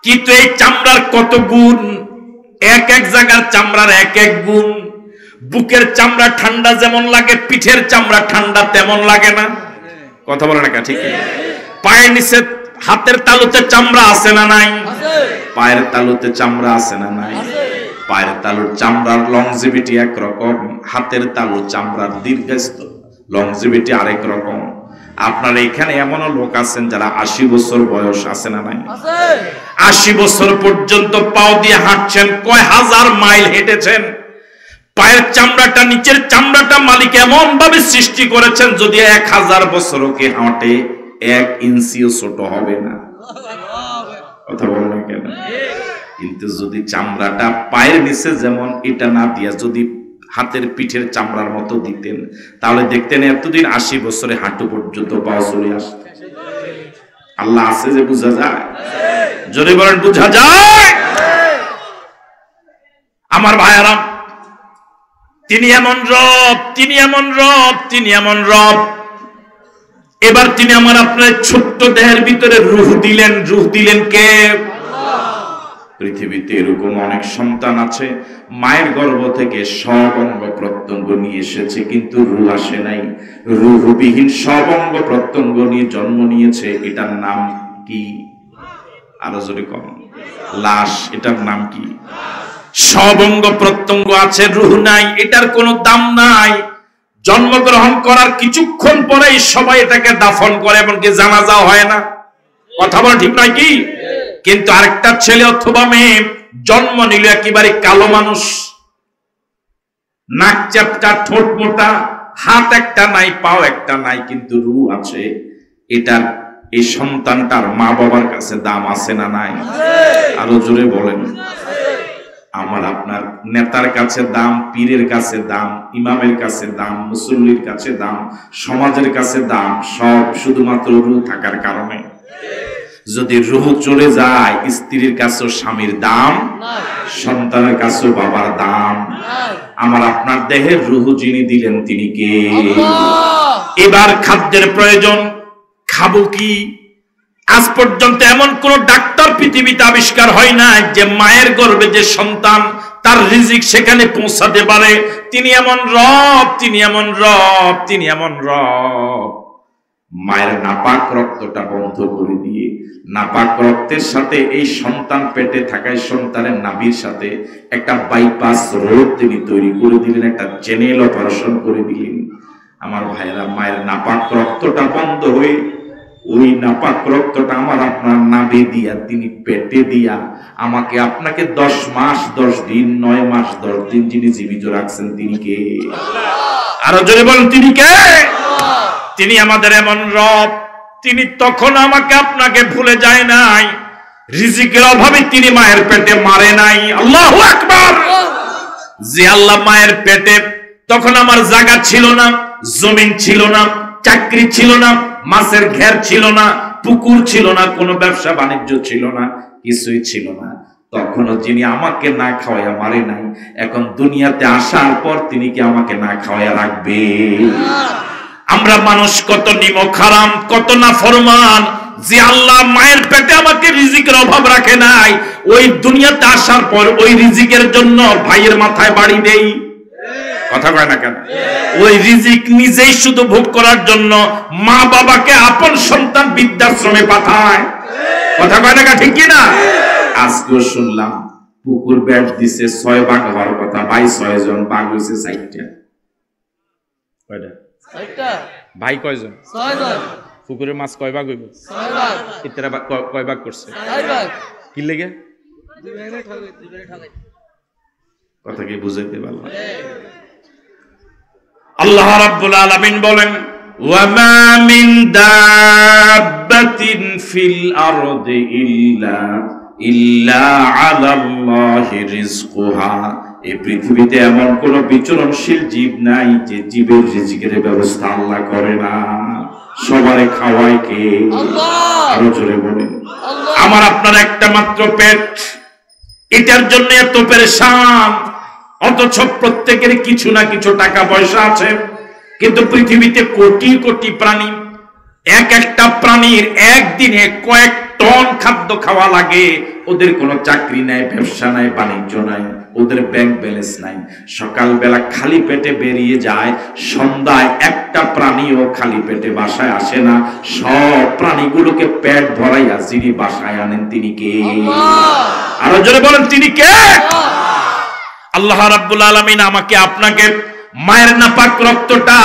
কিন্তু এই চামড়ার কত গুণ! এক এক জায়গার চামড়ার এক এক গুণ। বুকের চামড়া ঠান্ডা যেমন লাগে, পিঠের চামড়া ঠান্ডা তেমন লাগে না? কথা বলে না, ঠিক? পায়ের নিচে হাতের তালুতে চামড়া আছে না নাই? পায়ের তালুতে চামড়া আছে না নাই? পায়ের তালুর চামড়ার লংজিভিটি একরকম, হাতের তালুর চামড়ার দীর্ঘায়িত্ব লংজিভিটি আরেক রকম। আপনার এখানে এমনও লোক আছেন যারা 80 বছর বয়স, আছে না নাই? 80 বছর পর্যন্ত পাও দিয়ে হাঁটছেন, কয় হাজার মাইল হেঁটেছেন। পায়ের চামড়াটা, নিচের চামড়াটা মালিক এমন ভাবে সৃষ্টি করেছেন, যদি 1000 বছরও কে হাঁটে 1 ইঞ্চিও ছোট হবে না। কথা বলে না কেন? কিন্তু যদি চামড়াটা পায়ের নিচে যেমন, এটা না দিয়া যদি হাতের পিঠের চামড়ার মতো দিতেন, তাহলে দেখতেন এতদিন 80 বছরে হাঁটু পর্যন্ত পাওয়া চলে আসত। আল্লাহ আছে যে বোঝা যায়? জোরে বলেন, বোঝা যায়? আমার ভাইয়ারা, তিনি এমন রব, তিনি এমন রব, তিনি এমন রব। এবার তিনি আমার আপনার ছোট্ট দেহের ভিতরে রূহ দিলেন। রূহ দিলেন কে? পৃথিবীতে এরকম অনেক সন্তান আছে, মায়ের গর্ভ থেকে সব অঙ্গ প্রত্যঙ্গ নিয়ে এসেছে, কিন্তু রূহ আসে নাই। রূহবিহীন সব অঙ্গ প্রত্যঙ্গ নিয়ে জন্ম নিয়েছে। এটার নাম কি? আরো জোরে কম। লাশ। এটার নাম কি? সব অঙ্গ প্রত্যঙ্গ আছে, রূহ নাই, এটার কোনো দাম নাই। জন্মগ্রহণ করার কিছুক্ষণ পরেই সবাই এটাকে দাফন করে, এমনকি জানাজাও হয় না। কথা বলা ঠিক নয় কি? কিন্তু আরেকটা ছেলে অথবা মেয়ে জন্ম নিল একেবারে কালো মানুষ, নাক চ্যাপটা, ঠোঁট মোটা, হাত একটা নাই, পাও একটা নাই, কিন্তু রূহ আছে। এটার এই সন্তানটার মা বাবার কাছে দাম আছে না নাই? আরো জোরে বলেন। আমার আপনার নেতার কাছে দাম, পীরের কাছে দাম, ইমামের কাছে দাম, মুসল্লির কাছে দাম, সমাজের কাছে দাম, সব শুধুমাত্র রূহ থাকার কারণে। যদি রূহ চলে যায়, স্ত্রীর কাছেও স্বামীর দাম, সন্তানের কাছেও বাবার দাম। আমার আপনার দেহের রূহ যিনি দিলেন তিনি কে? এবার খাদ্যের প্রয়োজন, খাবো কি? আজ পর্যন্ত এমন কোন ডাক্তার পৃথিবীতে আবিষ্কার হয় না যে মায়ের গর্ভে যে সন্তান তার রিজিক সেখানে পৌঁছাতে পারে। তিনি এমন রব, তিনি এমন রব, তিনি এমন রব। মায়ের নাপাক রক্তটা বন্ধ করে দিয়ে নাপাক রক্তের সাথে এই সন্তান পেটে থাকায় সন্তানের নাভির সাথে একটা বাইপাস রোড তিনি তৈরি করে দিলেন, একটা চ্যানেল অপারেশন করে দিলেন। আমার ভাইয়েরা, মায়ের নাপাক রক্তটা বন্ধ হয়ে ওই নাপাক রক্তটা আমার আপনার নাভি দিয়া তিনি পেটে দিয়া আমাকে আপনাকে 10 মাস 10 দিন 9 মাস 10 দিন যিনি জীবিত রাখছেন তিনি কে? আরো জোরে বলেন তিনি কে? তিনি আমাদের এমন রব, তিনি তখন আমাকে আপনাকে ভুলে যায় নাই। রিজিকের অভাবে তিনি মায়ের পেটে মারে নাই। আল্লাহু আকবার। যে আল্লাহ মায়ের পেটে তখন আমার জায়গা ছিল না, জমিন ছিল না, চাকরি ছিল না, মাছের ঘের ছিল না, পুকুর ছিল না, কোনো ব্যবসা বাণিজ্য ছিল না, কিছুই ছিল না। তখনও যিনি আমাকে না খাওয়াইয়া মারে নাই, এখন দুনিয়াতে আসার পর তিনি কি আমাকে না খাওয়াইয়া রাখবে? আমরা মানুষ কত নিমক হারাম, কত না ফরমান। যে আল্লাহ মায়ের পেটে আমাকে রিজিকের অভাব রাখে নাই, ওই দুনিয়াতে আসার পর ওই রিজিকের জন্য ভাইয়ের মাথায় বাড়ি দেই। কথা কয় না কেন? ওই রিজিক নিজেই শুধু ভোগ করার জন্য মা বাবাকে আপন সন্তান বৃদ্ধাশ্রমে পাঠায়। কথা কয় না, ঠিক কি না? আজকেও শুনলাম পুকুর ব্যাট দিছে 6 ভাগ হওয়ার কথা, ভাই 6 জন, ভাগ হয়েছে 4টা। কয়টা? 4টা। ভাই কয়জন? 6 জন। পুকুরের মাছ কয় ভাগ হইব? 6 ভাগ। ইতরা কয় ভাগ করছে? 4 ভাগ। কি লাগে? দুইবারে ঠকাই। কথা কি বুঝাইতে পারলাম? আল্লাহ রাব্বুল আলামিন বলেন, ওয়া মা মিন দাব্বাতিন ফিল আরদি ইল্লা আলাল্লাহি রিজকুহা। এই পৃথিবীতে এমন কোন বিচরণশীল জীব নাই যে জীবের রিজিকের ব্যবস্থা আল্লাহ করে না। সবারে খাওয়ায় কে? আল্লাহ। আরো জোরে বলেন। আমার আপনার একটা মাত্র পেট, এটার জন্য এত পেরেশান, অথচ প্রত্যেকের কিছু না কিছু টাকা পয়সা আছে। কিন্তু পৃথিবীতে কোটি কোটি প্রাণী, এক একটা প্রাণীর একদিনে কয়েক টন খাদ্য খাওয়া লাগে। ওদের কোনো চাকরি নাই, ব্যবসা নাই, বাণিজ্য নাই, ওদের ব্যাংক ব্যালেন্স নাই। সকালবেলা খালি পেটে বেরিয়ে যায়, সন্ধ্যায় একটা প্রাণীও খালি পেটে বাসায় আসে না। সব প্রাণীগুলোকে পেট ভরাইয়া যিনি বাসায় আনেন তিনি কে? আরো জোরে বলেন তিনি কে? আল্লাহ রাব্বুল আলামিন আমাকে আপনাকে মায়ের নাপাক রক্তটা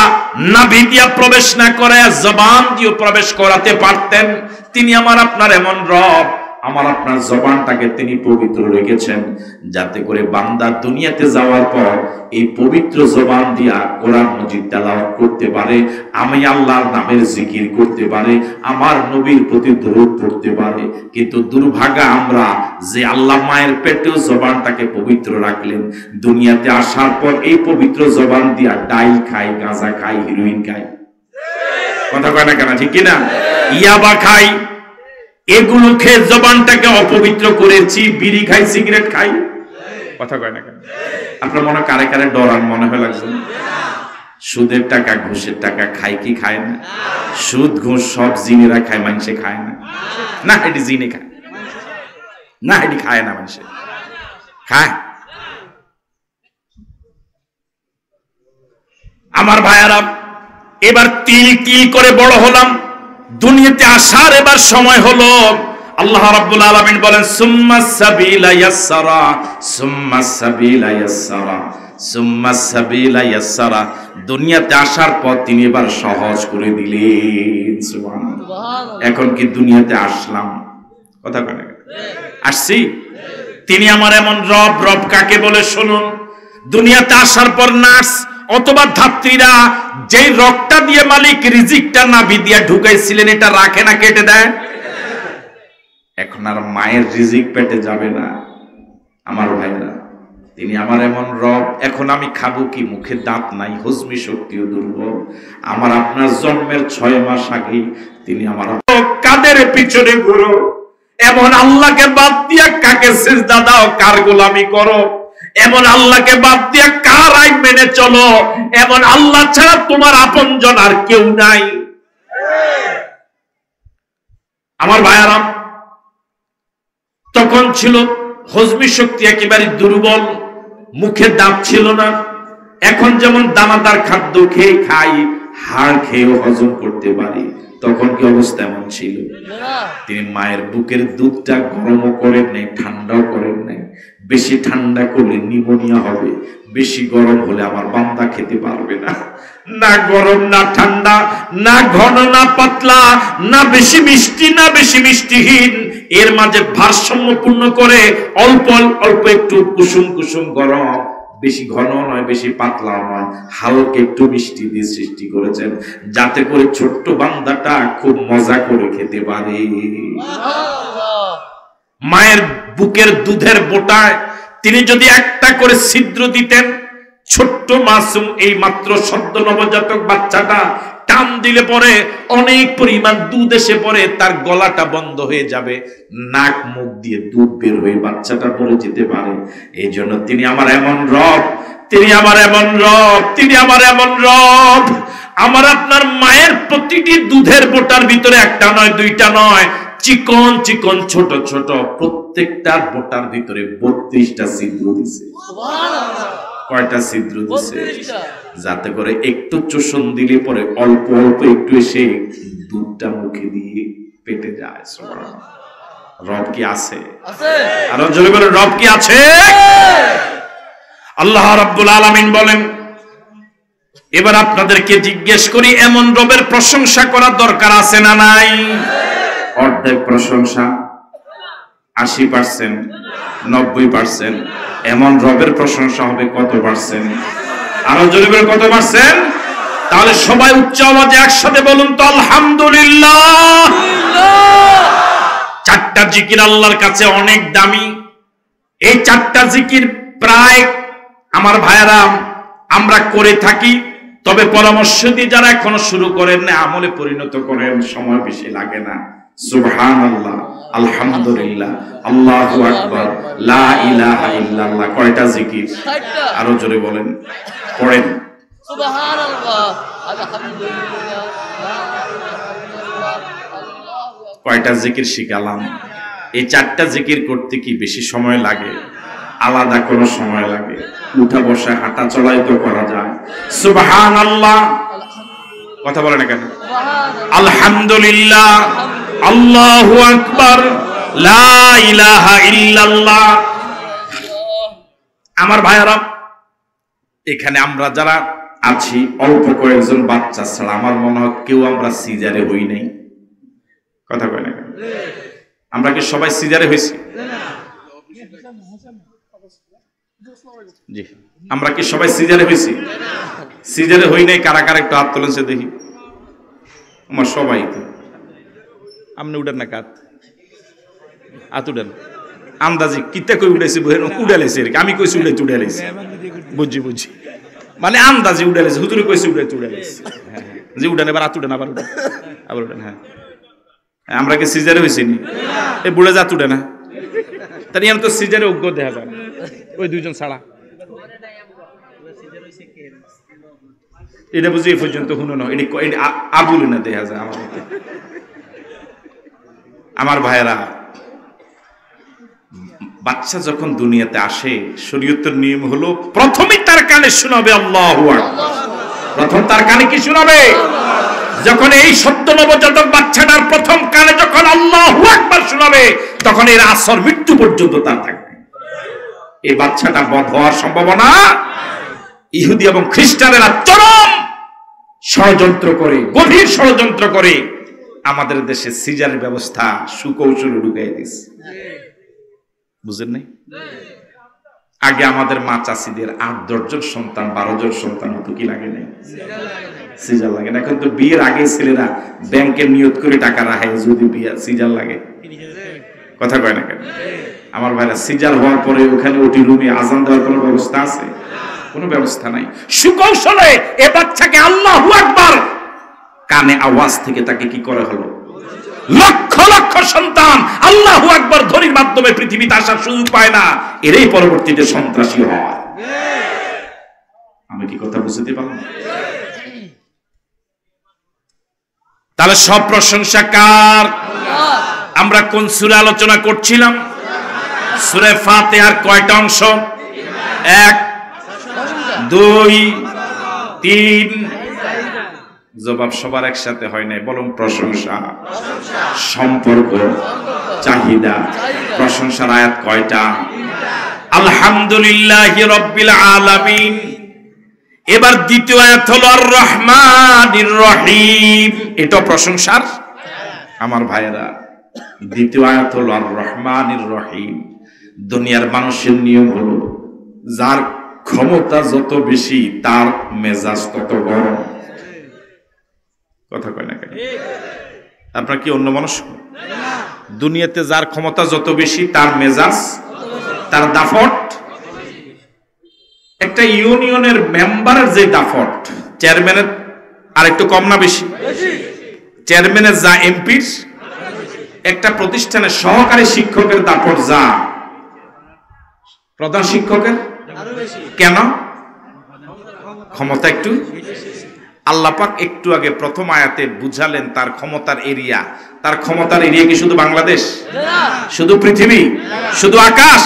নাভি দিয়া প্রবেশ না করে জবান দিয়ে প্রবেশ করাতে পারতেন। তিনি আমার আপনার এমন রব, আমার আপনার জবানটাকে তিনি পবিত্র রেখেছেন যাতে করে বান্দা দুনিয়াতে যাওয়ার পর এই পবিত্র জবান দিয়া কোরআন মাজিদ তেলাওয়াত করতে পারে, আমি আল্লাহর নামের জিকির করতে পারে, আমার নবীর প্রতি দরুদ পড়তে পারে। কিন্তু দুর্ভাগা আমরা যে আল্লাহ মায়ের পেটেও জবানটাকে পবিত্র রাখলেন, দুনিয়াতে আসার পর এই পবিত্র জবান দিয়া ডাইল খাই, গাঁজা খাই, হিরোইন খাই। কথা কয় না কেন, ঠিক কিনা? ইয়াবা খাই, এগুলো খেয়ে জবানটাকে অপবিত্র করেছি। বিড়ি খাই, সিগারেট খাই। কথা কয় না কেন? আপনার মনে কারে কারে ডরান মনে হয় লাগছে? সুদের টাকা, ঘুষের টাকা খায় কি খায় না? সুদ ঘুষ সব জিনেরা খায়, মানুষে খায় না। না এটি জিনে খায় না, এটি খায় না, মানুষে খায়। আমার ভাইয়ারা, এবার তিল তিল করে বড় হলাম, দুনিয়াতে আসার এবার সময় হলো। আল্লাহ রাব্বুল আলামিন বলেন, সুম্মাস সাবিলা ইয়াসসারা, সুম্মাস সাবিলা ইয়াসসারা, সুম্মাস সাবিলা ইয়াসসারা। দুনিয়াতে আসার পর তিনি এবার সহজ করে দিলেন। সুবহানাল্লাহ। এখন কি দুনিয়াতে আসলাম? কথা কয় না? আসছি। তিনি আমার এমন রব। রব কাকে বলে শুনুন। দুনিয়াতে আসার পর নার্স অথবা ধাত্রীরা যেই রক্তটা দিয়ে মালিক রিজিকটা নাভি দিয়ে ঢুকাইছিলেন এটা রাখে না কেটে দেয়? এখন আর মায়ের রিজিক পেটে যাবে না। আমার ভাইরা, তিনি আমার এমন রব, এখন আমি খাবো কি? মুখে দাঁত নাই, হজমি শক্তিও দুর্বল। আমার আপনার জন্মের 6 মাস আগে তিনি আমার কাদের পিছনে ঘুরো, এমন আল্লাহকে বাদ দিয়া কাকে সিজদা দাও, কার গোলামি করো, এমন আল্লাহকে বাদ দিয়া কার আইন মেনে চলো, এমন আল্লাহ ছাড়া তোমার আপনজন আর কেউ নাই। আমার ভাইয়ারা, তখন ছিল হজমি শক্তি একেবারে দুর্বল, মুখে দাঁত ছিল না। এখন যেমন দানাদার খাদ্য খেয়ে খাই, হাড় খেয়েও হজম করতে পারি, তখন কি অবস্থা এমন ছিল? তিনি মায়ের বুকের দুধটা গরমও করেন নাই, ঠান্ডাও করেন নাই। বেশি ঠান্ডা করলে নিউমোনিয়া হবে, বেশি গরম হলে আমার বান্দা খেতে পারবে না। না গরম না ঠান্ডা, না ঘন না পাতলা, না বেশি মিষ্টি না বেশি মিষ্টিহীন, এর মাঝে ভারসাম্যপূর্ণ করে অল্প অল্প একটু কুসুম কুসুম গরম, বেশি ঘন নয় বেশি পাতলা নয়, হালকা একটু মিষ্টি দিয়ে সৃষ্টি করেছেন, যাতে করে ছোট্ট বান্দাটা খুব মজা করে খেতে পারে। মায়ের বুকের দুধের বোটায় তিনি যদি একটা করে ছিদ্র দিতেন, ছোট্ট মাসুম এই মাত্র সদ্য নবজাতক বাচ্চাটা টান দিলে পরে অনেক পরিমাণ দুধ এসে পড়ে, তার গলাটা বন্ধ হয়ে যাবে, নাক মুখ দিয়ে দুধ বের হয়ে বাচ্চাটা পড়ে যেতে পারে। এই জন্য তিনি আমার এমন রব, তিনি আমার এমন রব, তিনি আমার এমন রব। আমার আপনার মায়ের প্রতিটি দুধের বোটার ভিতরে একটা নয় দুইটা নয়, চিকন চিকন ছোট ছোট প্রত্যেকটার বোটার ভিতরে 32টা ছিদ্র দিছে। কয়টা ছিদ্র দিছে? যাতে করে একটু চোষণ দিলে পরে অল্প অল্প একটু এসে দুধটা মুখে দিয়ে পেটে যায়। রব কি আছে? আরো জোরে বলেন, রব কি আছে? আল্লাহ রাব্বুল আলামিন বলেন, এবার আপনাদেরকে জিজ্ঞেস করি, এমন রবের প্রশংসা করার দরকার আছে না নাই? অর্ধেক প্রশংসা, 80%, 90%। এমন রবের প্রশংসা হবে কত পার্সেন্ট? আরো জোরে বলে কত পার্সেন্ট? তাহলে সবাই উচ্চ আওয়াজে একসাথে বলুন তো, আলহামদুলিল্লাহ। 4টা জিকির আল্লাহর কাছে অনেক দামি। এই 4টা জিকির প্রায় আমার ভাইয়েরা আমরা করে থাকি, তবে পরামর্শ দিয়ে যারা এখনো শুরু করেন না, আমলে পরিণত করেন, সময় বেশি লাগে না। সুবহানাল্লাহ, আলহামদুলিল্লাহ, আল্লাহু আকবার, লা ইলাহা ইল্লাল্লাহ। কয়টা জিকির? আরো জোরে বলেন, পড়েন। সুবহানাল্লাহ, আলহামদুলিল্লাহ, কয়টা জিকির শিখালাম? এই 4টা জিকির করতে কি বেশি সময় লাগে? আলাদা কোনো সময় লাগে? উঠা বসা হাঁটা চলাই তো করা যায়। সুবহানাল্লাহ, কথা বলে না কেন? আলহামদুলিল্লাহ, আল্লাহু আকবার, লা ইলাহা ইল্লাল্লাহ। আমার ভাইয়ারা, এখানে আমরা যারা আছি অল্প কয়েকজন বাচ্চা ছাড়া আমার মনে হয় কেউ আমরা সিজারে হই নাই। কথা কয় না কেন? আমরা কি সবাই সিজারে হয়েছি? জি, আমরা কি সবাই সিজারে হয়েছি? সিজারে হই নাই কারা কারা একটু হাত তোলেন সে দেখি। আমার সবাই তো। আপনি উঠেন না, কাত হাত উঠেন। আন্দাজি কিতা কই উঠাইছি, উড়াইছি আর কি। আমি কইছি উড়াইতে উড়াইছি, বুঝছি বুঝছি, মানে আন্দাজি উড়াইছি। হুজুরে কইছি উড়াইতে উড়াইছি। জি উঠেন, এবার হাত উঠেন, আবার উঠেন, আবার উঠেন। হ্যাঁ, আমরা কি সিজারে হয়েছি নি? এই বুড়ে জাত উঠে না, তাই আমি তো সিজারে অজ্ঞ দেখা যায় ওই 2জন ছাড়া। এটা বুঝি এ পর্যন্ত শুনো না, এটি আবুল না দেখা যায় আমার মতে। আমার ভাইয়েরা, বাচ্চা যখন দুনিয়াতে আসে, শরীয়তের নিয়ম হলো প্রথমে তার কানে শোনাবে আল্লাহু আকবার। প্রথম তার কানে কি শোনাবে? যখন এই সদ্য নবজাতক বাচ্চাটার প্রথম কানে যখন আল্লাহু আকবার শোনাবে, তখন এর আসর মৃত্যু পর্যন্ত তার থাকবে। এই বাচ্চাটা বধ হওয়ার সম্ভাবনা। ইহুদি এবং খ্রিস্টানেরা চরম ষড়যন্ত্র করে, গভীর ষড়যন্ত্র করে আমাদের দেশে সিজারের ব্যবস্থা সুকৌশলে ঢুকাই দিয়েছে। বুঝেন নাই? আগে আমাদের মা চাষিদের 8-10 জন সন্তান 12 জন সন্তান হতো, কি লাগে না? সিজার লাগে না। এখন তো বিয়ের আগে ছেলেরা ব্যাংকের নিয়ত করে টাকা রাখে, যদি বিয়ে সিজার লাগে। কথা কয় না কেন? আমার ভাইরা, সিজার হওয়ার পরে ওখানে ওটি রুমে আজান দেওয়ার কোনো ব্যবস্থা আছে? কোনো ব্যবস্থা নাই। সুকৌশলে এ বাচ্চাকে আল্লাহু আকবার কানে আওয়াজ থেকে তাকে কি করা হলো? লক্ষ লক্ষ সন্তান আল্লাহু আকবার ধ্বনির মাধ্যমে পৃথিবীতে আসার সুযোগ পায় না, এরই পরবর্তীতে সন্ত্রাসী হয়। আমি কি কথা বুঝতে পারলাম? তাহলে সব প্রশংসা কার? আমরা কোন সূরা আলোচনা করছিলাম? সূরা ফাতিহার কয়টা অংশ? 1, 2, 3। জবাব সবার একসাথে হয় নাই, বলুন প্রশংসা, সম্পর্ক, চাহিদা। প্রশংসার আয়াত কয়টা? আলহামদুলিল্লাহি রাব্বিল আলামিন। এবার দ্বিতীয় আয়াত হলো আর রহমানির রহিম। এটা প্রশংসার। আমার ভাইয়েরা, দ্বিতীয় আয়াত হলো আর রহমানির রহিম। দুনিয়ার মানুষের নিয়ম হলো যার ক্ষমতা যত বেশি তার মেজাজ তত গরম। কথা কয় না কেন? আপনার কি অন্য মানুষ? দুনিয়াতে যার ক্ষমতা যত বেশি তার মেজাজ, তার দাফট। একটা ইউনিয়নের মেম্বারের যে দাফট, চেয়ারম্যানের আর একটু কম না বেশি? চেয়ারম্যানের যা এমপির, একটা প্রতিষ্ঠানের সহকারী শিক্ষকের দাফট যা প্রধান শিক্ষকের, কেন? ক্ষমতা একটু। আল্লাহ পাক একটু আগে প্রথম আয়াতে বুঝালেন তার ক্ষমতার এরিয়া। তার ক্ষমতার এরিয়া কি শুধু বাংলাদেশ, শুধু পৃথিবী, শুধু আকাশ,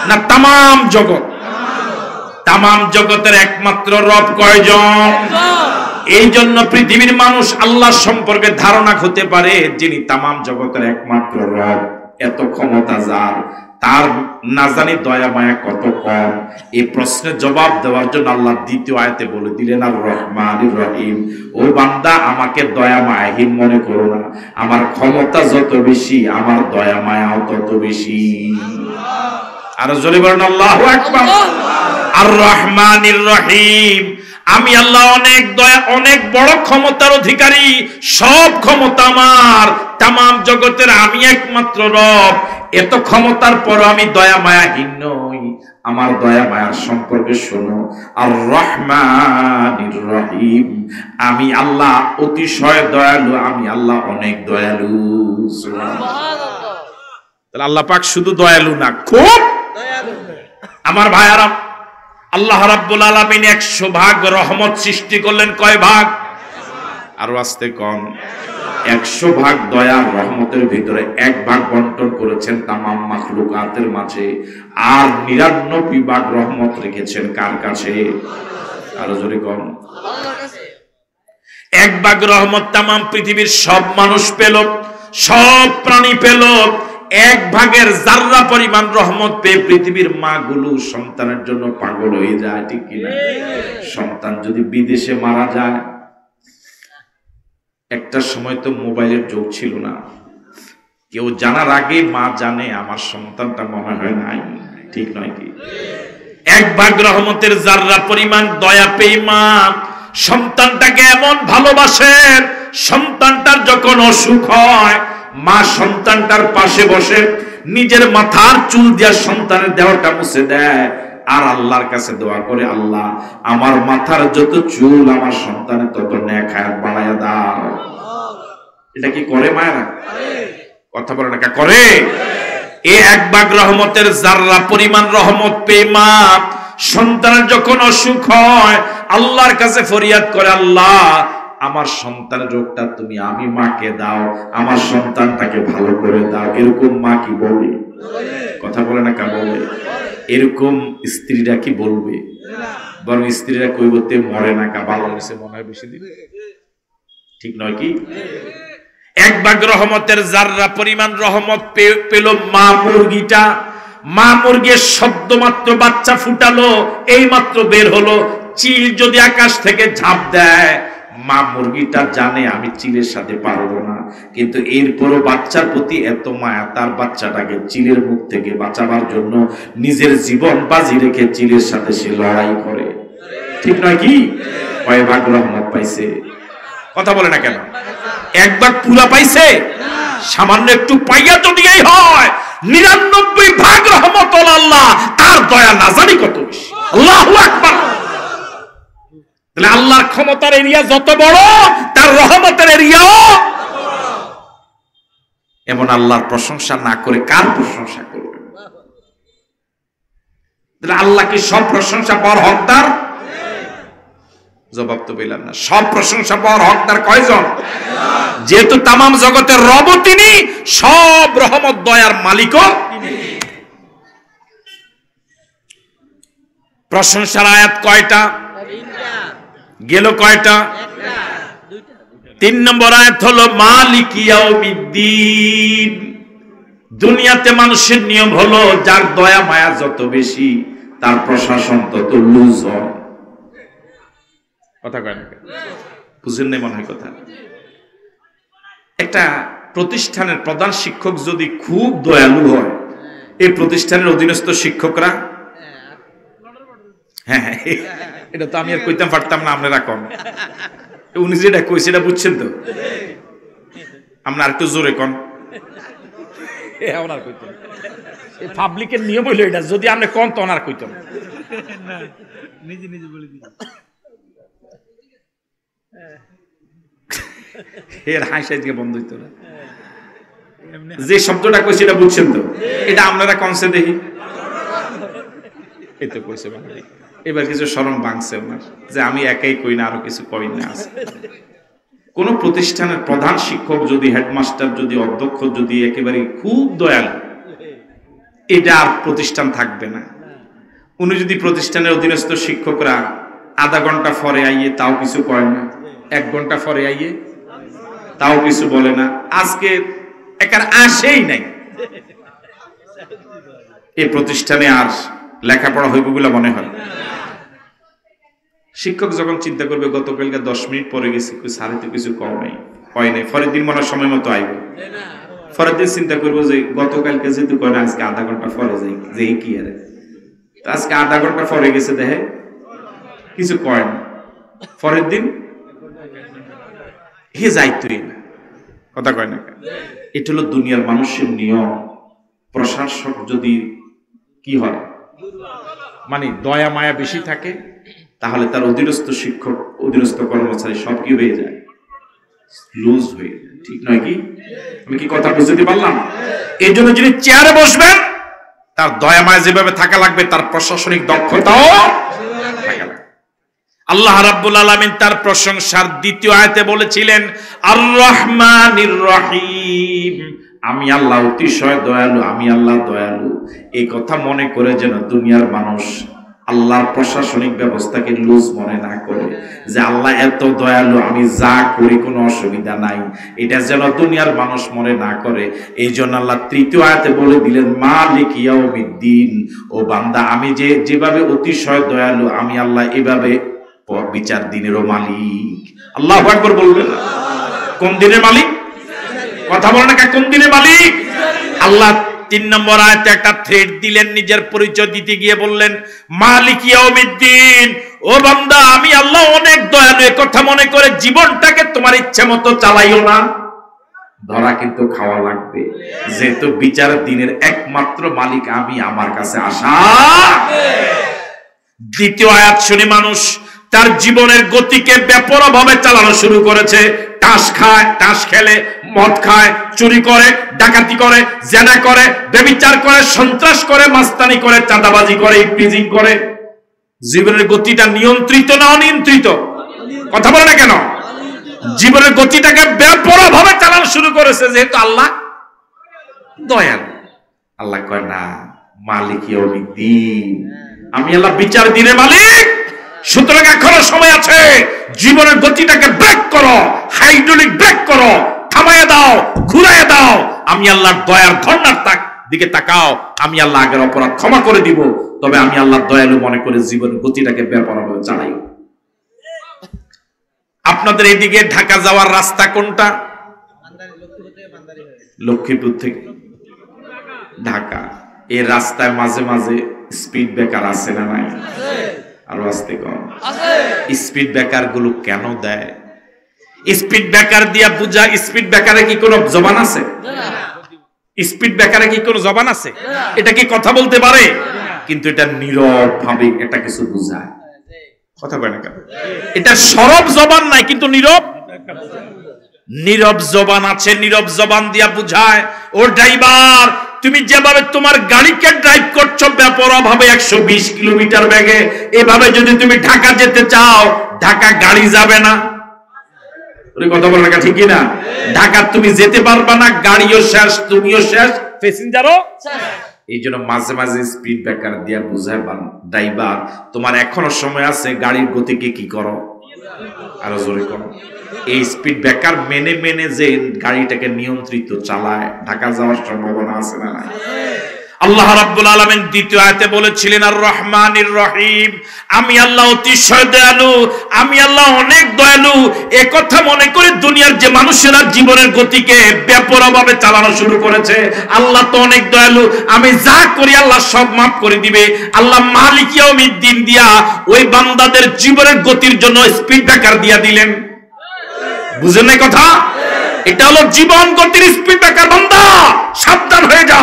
না তামাম জগৎ? তামাম জগতের একমাত্র রব কয়জন? এই জন্য পৃথিবীর মানুষ আল্লাহ সম্পর্কে ধারণা হতে পারে যিনি তামাম জগতের একমাত্র রব। এত ক্ষমতা যার, তার না জানি দয়া মায়া কত কম। এই প্রশ্নের জবাব দেওয়ার জন্য আল্লাহ দ্বিতীয় আয়াতে বলে দিলেন আর রহমানির রহিম। ও বান্দা, আমাকে দয়া মায়াহীন মনে করো না। আমার ক্ষমতা যত বেশি আমার দয়া মায়াও তত বেশি। আর জোরে বলেন আল্লাহু আকবার। আর রহমানির রহিম, আমি আল্লাহ অনেক দয়া, অনেক বড় ক্ষমতার অধিকারী। সব ক্ষমতা আমার, তামাম জগতের আমি একমাত্র রব। এত ক্ষমতার পর আমি দয়া মায়াহীন নই। আমার দয়া মায়ার সম্পর্কে শোনো। আর রহমানির রহিম, আমি আল্লাহ অতিশয় দয়ালু, আমি আল্লাহ অনেক দয়ালু। তাহলে আল্লাহ পাক শুধু দয়ালু না, খুব দয়ালু। আমার ভাইয়ারা, আল্লাহ রাব্বুল আলামিন 100 ভাগ রহমত সৃষ্টি করলেন। কয় ভাগ? আরো আস্তে কম। 100 ভাগ দয়া রহমতের ভিতরে 1 ভাগ বন্টন করেছেন তামাম মাখলুকাতের মাঝে। আর 99 ভাগ রহমত রেখেছেন কার কাছে? আরো জোরে কম। 1 ভাগ রহমত তামাম পৃথিবীর সব মানুষ পেল, সব প্রাণী পেল। 1 ভাগের জাররা পরিমাণ রহমত পেয়ে পৃথিবীর মা গুলো সন্তানের জন্য পাগল হয়ে যায়, ঠিক কিনা? সন্তান যদি বিদেশে মারা যায়, একটা সময় তো মোবাইলের যুগ ছিল না, কেউ জানার আগে মা জানে আমার সন্তানটা মনে হয় নাই, ঠিক নয় কি? 1 ভাগ রহমতের জাররা পরিমাণ দয়া পেয়ে মা সন্তানটাকে এমন ভালোবাসেন, সন্তানটার যখন অসুখ হয় মা সন্তানটার পাশে বসে নিজের মাথার চুল দিয়ে সন্তানের দেহটা মুছে দেয় আর আল্লাহর কাছে দোয়া করে, আল্লাহ আমার মাথার যত চুল আমার সন্তানের তত নেক হায়াত বাড়ায়া দাও। এটা কি করে মায়েরা? কথা বলে না, করে। এই 1 ভাগ রহমতের জাররা পরিমাণ রহমত পেয়ে মা সন্তানের যখন অসুখ হয় আল্লাহর কাছে ফরিয়াদ করে, আল্লাহ আমার সন্তানের রোগটা তুমি আমি মাকে দাও, আমার সন্তানটাকে ভালো করে দাও। এরকম মা কি বলে? কথা বলে না, কা বলে? এরকম স্ত্রীরা কি বলবে? বরং স্ত্রীরা কইবতে মরে না, কা ভালো হয়েছে মনে হয় বেশি দিন, ঠিক নয় কি? 1 ভাগ রহমতের জাররা পরিমাণ রহমত পেল মা মুরগিটা। মা মুরগির শব্দ মাত্র বাচ্চা ফুটালো, এই মাত্র বের হলো। চিল যদি আকাশ থেকে ঝাঁপ দেয় মা মুরগিটা জানে আমি চিলের সাথে পারবো না, কিন্তু এরপরও বাচ্চার প্রতি এত মায়া, তার বাচ্চাটাকে চিলের মুখ থেকে বাঁচাবার জন্য নিজের জীবন বাজি রেখে চিলের সাথে সে লড়াই করে। ঠিক নয় কি? কয় ভাগ রহমত পাইছে? কথা বলে না কেন? একবার পুরা পাইছে? সামান্য একটু পাইয়া যদি এই হয় 99 ভাগ রহমত আল্লাহ, তার দয়া না জানি কত বেশি। আল্লাহু আকবার। তাহলে আল্লাহর ক্ষমতার এরিয়া যত বড়, তার রহমতের এরিয়াও এমন। আল্লাহর প্রশংসা না করে কার প্রশংসা করবে? তাহলে আল্লাহ কি সব প্রশংসা পাওয়ার হকদার? জবাব তো পেলাম না। সব প্রশংসা পাওয়ার হকদার কয়জন? যেহেতু তামাম জগতের রব তিনি, সব রহমত দয়ার মালিকও তিনি। প্রশংসার আয়াত কয়টা? গেল কয়টা? 3 নম্বর আয়াত হলো মালিক ইয়াউমিদ্দিন। দুনিয়াতে মানুষের নিয়ম হলো যার দয়া মায়া যত বেশি, তার প্রশাসন তত লুজ হয়। কথা কয় না? বুঝেন না মনে হয় কথা? একটা প্রতিষ্ঠানের প্রধান শিক্ষক যদি খুব দয়ালু হয়, এই প্রতিষ্ঠানের অধীনস্থ শিক্ষকরা, হ্যাঁ এটা তো আমি আর কইতাম পারতাম না, আপনারা কম। উনি যেটা কইছে এটা বুঝছেন তো? আমরা আর একটু জোরে কন। ওনার কইতাম পাবলিকের নিয়ম হইল এটা, যদি আপনি কন তো ওনার কইতাম। নিজে নিজে বলে দিই। এর হাসি দিয়ে বন্ধ হইতো না। যে শব্দটা কইছে এটা বুঝছেন তো? এটা আপনারা কনসে দেখি এই তো কইছে বাঙালি। এবার কিছু শরম ভাঙছে ওনার যে আমি একাই কই না, আরো কিছু কই না আছে। কোন প্রতিষ্ঠানের প্রধান শিক্ষক যদি, হেডমাস্টার যদি, অধ্যক্ষ যদি একেবারে খুব দয়ালু, এটা আর প্রতিষ্ঠান থাকবে না। উনি যদি প্রতিষ্ঠানের অধীনস্থ শিক্ষকরা আধা ঘন্টা পরে আইয়ে তাও কিছু কয় না, 1 ঘন্টা পরে আইয়ে তাও কিছু বলে না, আজকে একার আসেই নাই, এই প্রতিষ্ঠানে আর লেখাপড়া হইব বলে মনে হয়। শিক্ষক যখন চিন্তা করবে গতকালকে 10 মিনিট পরে গেছি, সাড়ে তো কিছু কম নাই, হয় নাই, পরের দিন মনে সময় মতো আইব। পরের দিন চিন্তা করবো যে গতকালকে যেহেতু কয় না, আজকে আধা ঘন্টা পরে যাই, যে কি আরে আজকে আধা ঘন্টা পরে গেছে, দেখে কিছু কয় না, পরের দিন হে যাইতই না। কথা কয় না? এটা হলো দুনিয়ার মানুষের নিয়ম। প্রশাসক যদি কি হয়, মানে দয়া মায়া বেশি থাকে, তাহলে তার অধীনস্থ শিক্ষক, অধীনস্থ কর্মচারী সব কি হয়ে যায়? লুজ হয়ে যায়। ঠিক নয় কি? আমি কি কথা বুঝতে পারলাম? এই জন্য যিনি চেয়ারে বসবেন, তার দয়া মায়া যেভাবে থাকা লাগবে, তার প্রশাসনিক দক্ষতাও থাকা লাগবে। আল্লাহ রাব্বুল আলামিন তার প্রশংসার 2য় আয়াতে বলেছিলেন আর রহমানির রহিম, আমি আল্লাহ অতিশয় দয়ালু, আমি আল্লাহ দয়ালু। এই কথা মনে করে যেন দুনিয়ার মানুষ আল্লাহর প্রশাসনিক ব্যবস্থাকে লুজ মনে না করে, যে আল্লাহ এত দয়ালু, আমি যা করি কোনো অসুবিধা নাই, এটা যেন দুনিয়ার মানুষ মনে না করে। এই জন্য আল্লাহ 3য় আয়াতে বলে দিলেন মালিক ইয়াউমিদ্দিন, ও বান্দা আমি যেভাবে অতিশয় দয়ালু, আমি আল্লাহ এভাবে বিচার দিনেরও মালিক। আল্লাহু আকবার বলবেন। কোন দিনের মালিক? কথা বলেন না, কোন দিনের মালিক? আল্লাহ 3 নম্বর আয়াতে একটা থ্রেড দিলেন, নিজের পরিচয় দিতে গিয়ে বললেন মালিক ইয়াউমিদ্দিন, ও বান্দা আমি আল্লাহ অনেক দয়ালু, এই কথা মনে করে জীবনটাকে তোমার ইচ্ছা মতো চালাইও না, ধরা কিন্তু খাওয়া লাগবে। যেহেতু বিচার দিনের একমাত্র মালিক আমি, আমার কাছে আসা। 2য় আয়াত শুনে মানুষ তার জীবনের গতিকে বেপরোয়া ভাবে চালানো শুরু করেছে। টাস খায়, টাস খেলে, মদ খায়, চুরি করে, ডাকাতি করে, জেনা করে, ব্যভিচার করে, সন্ত্রাস করে, মাস্তানি করে, চাঁদাবাজি করে, ইফটিজিং করে। জীবনের গতিটা নিয়ন্ত্রিত না অনিয়ন্ত্রিত? কথা বলে না কেন? জীবনের গতিটাকে বেপরোয়া ভাবে চালানো শুরু করেছে, যেহেতু আল্লাহ দয়ালু। আল্লাহ কয় না মালিক ইয়াউমিদ্দিন, আমি আল্লাহ বিচার দিনের মালিক। সুতরাং এখনো সময় আছে, জীবনের গতিটাকে ব্রেক করো, হাইড্রোলিক ব্রেক করো, থামায় দাও, ঘুরায় দাও। আমি আল্লাহর দয়ার ধর্নার দিকে তাকাও, আমি আল্লাহ আগের অপরাধ ক্ষমা করে দিব, তবে আমি আল্লাহ দয়ালু মনে করে জীবনের গতিটাকে বেপরোয়াভাবে চালাই। আপনাদের এইদিকে ঢাকা যাওয়ার রাস্তা কোনটা? লক্ষ্মীপুর থেকে ঢাকা, এই রাস্তায় মাঝে মাঝে স্পিড ব্রেকার আছে না নাই? আরো আসতে কম। স্পিড ব্রেকার গুলো কেন দেয়? স্পিড ব্রেকার দিয়া বুঝা, স্পিড ব্রেকারে কি কোনো জবান আছে? স্পিড ব্রেকারে কি কোনো জবান আছে? এটা কি কথা বলতে পারে? কিন্তু এটা নীরব ভাবে এটা কিছু বুঝায়। কথা কয় না কেন? এটা সরব জবান নাই, কিন্তু নীরব নীরব জবান আছে। নীরব জবান দিয়া বুঝায়, ও ড্রাইভার, তুমি যেভাবে তোমার গাড়িকে ড্রাইভ করছো বেপরোয়া ভাবে 120 কিলোমিটার বেগে, এভাবে যদি তুমি ঢাকা যেতে চাও, ঢাকা গাড়ি যাবে না। কথা বলে না, ঠিক না? ঢাকা তুমি যেতে পারবা না, গাড়িও শেষ, তুমিও শেষ, প্যাসেঞ্জারও শেষ। এই জন্য মাঝে মাঝে স্পিড ব্রেকার দিয়া বুঝায়, ড্রাইভার তোমার এখনো সময় আছে, গাড়ির গতিকে কি করো, আরো জোরে করো। এই স্পিড ব্রেকার মেনে মেনে যে গাড়িটাকে নিয়ন্ত্রিত চালায়, ঢাকা যাওয়ার সম্ভাবনা আছে না নাই? আল্লাহ রাব্বুল আলামিন দ্বিতীয় আয়াতে বলেছিলেন, আর রহমানির রহিম, আমি আল্লাহ অতিশয় দয়ালু, আমি আল্লাহ অনেক দয়ালু। এ কথা মনে করে দুনিয়ার যে মানুষেরা জীবনের গতিকে বেপরোয়াভাবে চালানো শুরু করেছে, আল্লাহ তো অনেক দয়ালু, আমি যা করি আল্লাহ সব মাফ করে দিবে। আল্লাহ মালিক ইয়াউমিদ্দিন দিয়া ওই বান্দাদের জীবনের গতির জন্য স্পিড ব্রেকার দিয়া দিলেন। বুঝেন না কথা? এটা হলো জীবন গতির স্পিড ব্রেকার। বান্দা সাবধান হয়ে যা।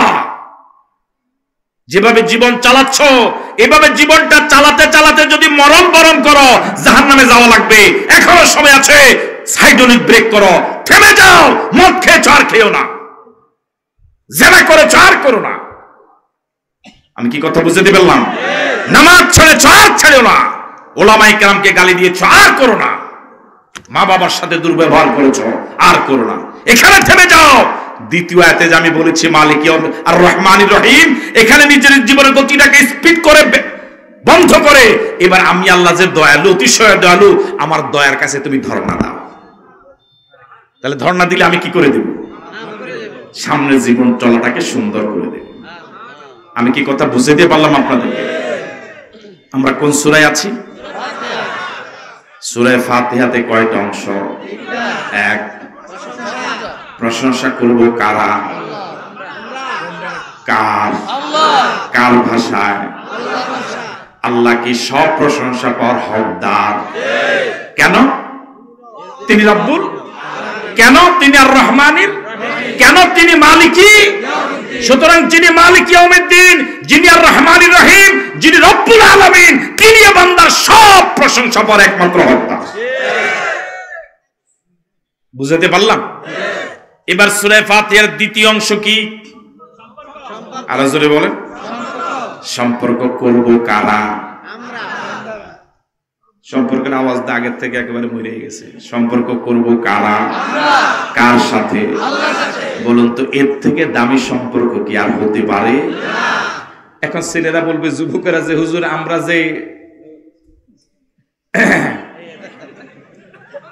যেভাবে জীবন চালাচ্ছ, এভাবে জীবনটা চালাতে চালাতে যদি মরণ বরণ করো, জাহান্নামে যাওয়া লাগবে। এখনো সময় আছে, সাইডোনিক ব্রেক করো, থেমে যাও। মদ খেয়েছো আর খেও না, জেনা করেছো আর করো না। আমি কি কথা বুঝতে পারলাম? নামাজ ছেড়েছো আর ছেড়ো না, ওলামায়ে কেরামকে গালি দিয়েছো আর করো না, মা বাবার সাথে দুর্ব্যবহার করেছো আর করো না। এখানে থেমে যাও। দ্বিতীয় আয়াতে যে আমি বলেছি মালিক আর রহমানির রহিম, এখানে নিজের জীবনের গতিটাকে স্পিড করে বন্ধ করে, এবার আমি আল্লাহ যে দয়ালু, অতিশয় দয়ালু, আমার দয়ার কাছে তুমি ধর্ণা দাও। তাহলে ধর্ণা দিলে আমি কি করে দেব? সামনের জীবন চলাটাকে সুন্দর করে দেব। আমি কি কথা বুঝাতে পারলাম আপনাদেরকে? আমরা কোন সূরায় আছি? সূরা ফাতিহাতে কয়টা অংশ? এক, প্রশংসা করব কারা? কার? কার ভাষায়? আল্লাহ কি সব প্রশংসা পাওয়ার হকদার। কেন? তিনি রব্বুল, কেন তিনি আর রহমানির, কেন তিনি মালিকি। সুতরাং যিনি মালিক ইয়াউমিদ্দিন, যিনি আর রহমানির রহিম, যিনি রব্বুল আলামিন, তিনি বান্দার সব প্রশংসা পাওয়ার একমাত্র হকদার। বুঝাতে পারলাম? এবার সূরা ফাতিহার দ্বিতীয় অংশ কি? আরো জোরে বলেন। সম্পর্ক করব কারা? সম্পর্কের আওয়াজটা আগের থেকে একেবারে মরে গেছে। সম্পর্ক করব কারা? কার সাথে? বলুন তো, এর থেকে দামি সম্পর্ক কি আর হতে পারে? এখন ছেলেরা বলবে, যুবকেরা যে হুজুর আমরা যে,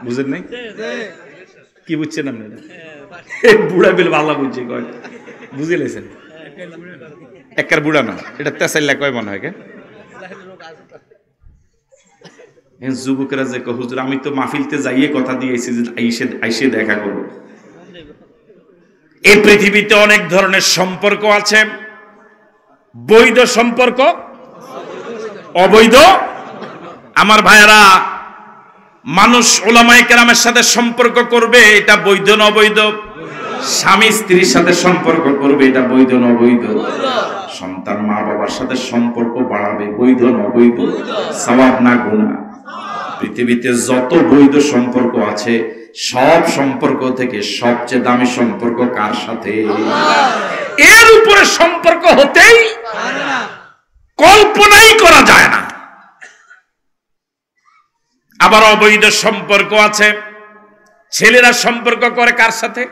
বুঝেন নাই কি বুঝছেন আপনি? বুড়া বিল ভালো বুঝছে, কয় বুঝে লেছেন। একার বুড়া না, এটা তেসাইল্লা কয় মনে হয়। যুবকেরা যে হুজুর আমি তো মাহফিলতে যাইয়ে কথা দিয়েছি যে আইসে দেখা করব। এই পৃথিবীতে অনেক ধরনের সম্পর্ক আছে, বৈধ সম্পর্ক, অবৈধ। আমার ভাইয়েরা, মানুষ ওলামায়ে কেরামের সাথে সম্পর্ক করবে, এটা বৈধ না অবৈধ? স্বামী স্ত্রীর সাথে সম্পর্ক করবে, এটা বৈধ না অবৈধ? সন্তান মা বাবার সাথে সম্পর্ক বাড়াবে, বৈধ না অবৈধ? সওয়াব না গুনাহ? পৃথিবীতে যত বৈধ সম্পর্ক আছে, সব সম্পর্ক থেকে সবচেয়ে দামি সম্পর্ক কার সাথে? এর উপরে সম্পর্ক হতেই কল্পনাই করা যায় না। আবার অবৈধ সম্পর্ক আছে, ছেলেরা সম্পর্ক করে কার সাথে?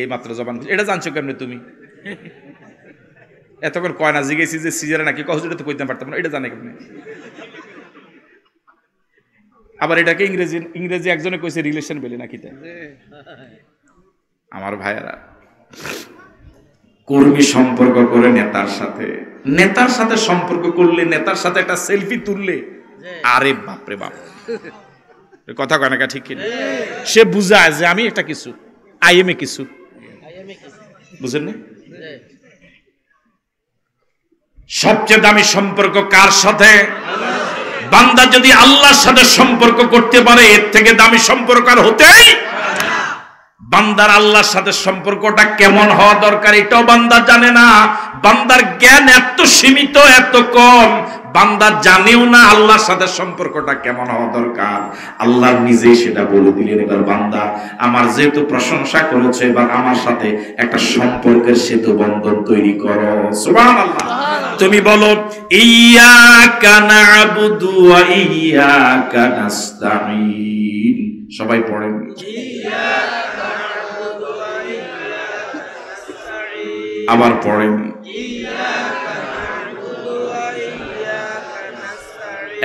এই মাত্র জবান, এটা জানছো কেমনে তুমি? এতক্ষণ কয় না, জিজ্ঞেসি যে সিজারে নাকি, কহজুরে তো কইতে পারতাম না, এটা জানে কেমনে? আবার এটাকে ইংরেজি একজনে কইছে রিলেশন বলে নাকি। আমার ভাইয়েরা, কর্মী সম্পর্ক করে নেতার সাথে, নেতার সাথে সম্পর্ক করলে, নেতার সাথে একটা সেলফি তুললে, আরে বাপরে বাপ, কথা কয় না ঠিক কিনা? সে বুঝায় যে আমি একটা কিছু, আই এম এ কিছু, বুঝেন না? সবচেয়ে দামি সম্পর্ক কার সাথে? বান্দা যদি আল্লাহর সাথে সম্পর্ক করতে পারে এর থেকে দামি সম্পর্ক আর হতেই। বান্দার আল্লাহর সাথে সম্পর্কটা কেমন হওয়া দরকার এটাও বান্দা জানে না। বান্দার জ্ঞান এত সীমিত, এত কম, বান্দা জানেও না আল্লাহর সাথে সম্পর্কটা কেমন হওয়া দরকার। আল্লাহ নিজেই সেটা বলে দিলেন, এবার বান্দা আমার যেহেতু প্রশংসা করেছে, এবার আমার সাথে একটা সম্পর্কের সেতু বন্ধন তৈরি করো। সুবহানাল্লাহ। তুমি বলো ইয়্যাকা না'বুদু ওয়া ইয়্যাকা নাস্তাঈন। সবাই পড়েন আবার পড়েন।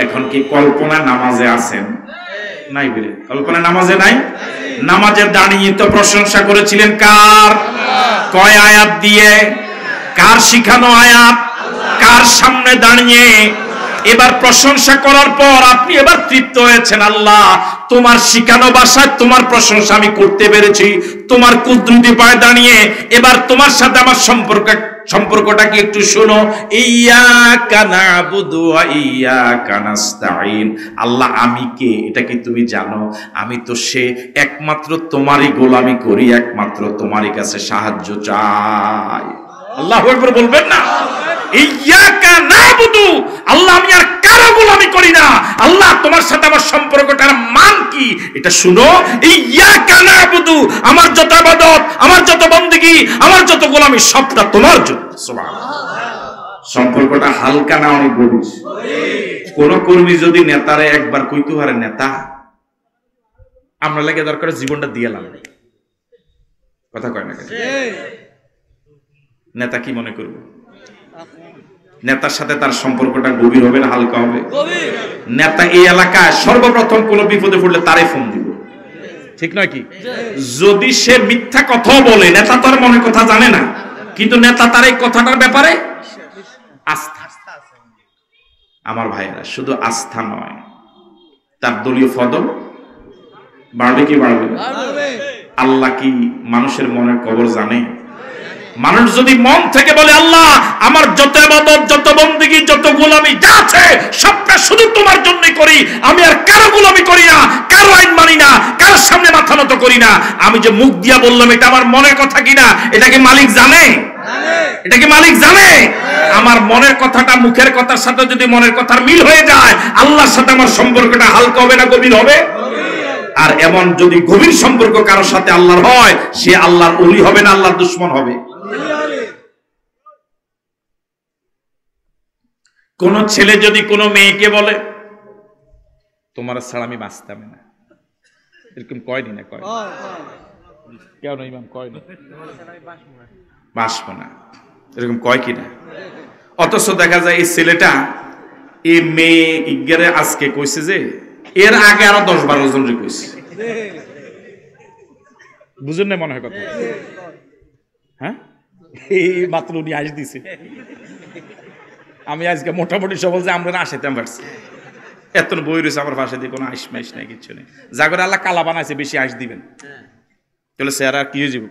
এখন কি কল্পনা নামাজে আছেন? নাই বলে কল্পনা নামাজে নাই। নামাজে দাঁড়িয়ে তো প্রশংসা করেছিলেন কার? কয় আয়াত দিয়ে? কার শিখানো আয়াত? কার সামনে দাঁড়িয়ে? এবার প্রশংসা করার পর আপনি এবার তৃপ্ত হয়েছেন, আল্লাহ তোমার শিখানো ভাষায় তোমার প্রশংসা আমি করতে পেরেছি, তোমার কুদরতি পায়ে দাঁড়িয়ে এবার তোমার সাথে আমার সম্পর্কটা কি একটু শোনো। ইয়্যাকা না'বুদু ওয়া ইয়্যাকা নাস্তাঈন। আল্লাহ আমি কে এটা কি তুমি জানো? আমি তো সে একমাত্র তোমারই গোলামি করি, একমাত্র তোমারই কাছে সাহায্য চাই। আল্লাহু আকবার বলবেন না? ইয়্যাকা না'বুদু, আল্লাহ আমি আর কারো গোলামি করি না, আল্লাহ তোমার সাথে আমার সম্পর্কটার মান কি এটা শুনো। ইয়্যাকা না'বুদু, আমার যত ইবাদত, আমার যত বন্দেগী, আমার যত গোলামি সবটা তোমার জন্য। সুবহানাল্লাহ। সম্পর্কটা হালকা না অনেক গভীর। কোন কর্মী যদি নেতারে একবার কইতে পারে নেতা, আমরা লাগে দরকার জীবনটা দিয়েলাম, কথা কয় না কেন? নেতা কি মনে করবে? নেতার সাথে তার সম্পর্কটা গভীর হবে না হালকা হবে? নেতা এই এলাকায় সর্বপ্রথম কোন বিপদে পড়লে তারে ফোন দিব, ঠিক নয় কি? যদি সে মিথ্যা কথা বলে, নেতা তার মনের কথা জানে না, কিন্তু নেতা তার এই কথাটার ব্যাপারে আস্থা। আমার ভাইয়েরা, শুধু আস্থা নয়, তার দলীয় ফদল বাড়বে কি বাড়বে? আল্লাহ কি মানুষের মনের খবর জানে? মানুষ যদি মন থেকে বলে আল্লাহ আমার যত ইবাদত, যত বন্দেগী, যত গোলামি যা আছে সবটা শুধু তোমার জন্যই করি, আমি আর কারো গোলামি করি না, কারো আইন মানি না, কারোর সামনে মাথা নত করি না, আমি যে মুখ দিয়া বললাম এটা আমার মনের কথা কিনা এটা কি মালিক জানে? এটা কি মালিক জানে? আমার মনের কথাটা মুখের কথার সাথে যদি মনের কথার মিল হয়ে যায়, আল্লাহর সাথে আমার সম্পর্কটা হালকা হবে না গভীর হবে? আর এমন যদি গভীর সম্পর্ক কারোর সাথে আল্লাহর হয়, সে আল্লাহর ওলি হবে না আল্লাহর দুশমন হবে? কোন ছেলে যদি কোনো মেয়েকে বলে তোমার ছাড়া আমি বাঁচতাম না, এরকম কয়নি না? কয় কেন ইমাম? কয় না বাঁচবো না, এরকম কয় কিনা? অথচ দেখা যায় এই ছেলেটা এই মেয়ে ইজ্ঞারে আজকে কইছে যে এর আগে আরো 10-12 জন কইছে। বুঝেন না মনে হয় কথা? হ্যাঁ, এই মাত্র উনি আইস দিছে, আমি আজকে মোটামুটি সব বলছে আমরা আসেতাম পারছি, এত বই রয়েছে আমার পাশে দিয়ে কোনো আইস মাইস নাই, কিচ্ছু নেই। যা করে আল্লাহ কালা বানাইছে বেশি আইস দিবেন তাহলে সে আর কি হয়ে যাব?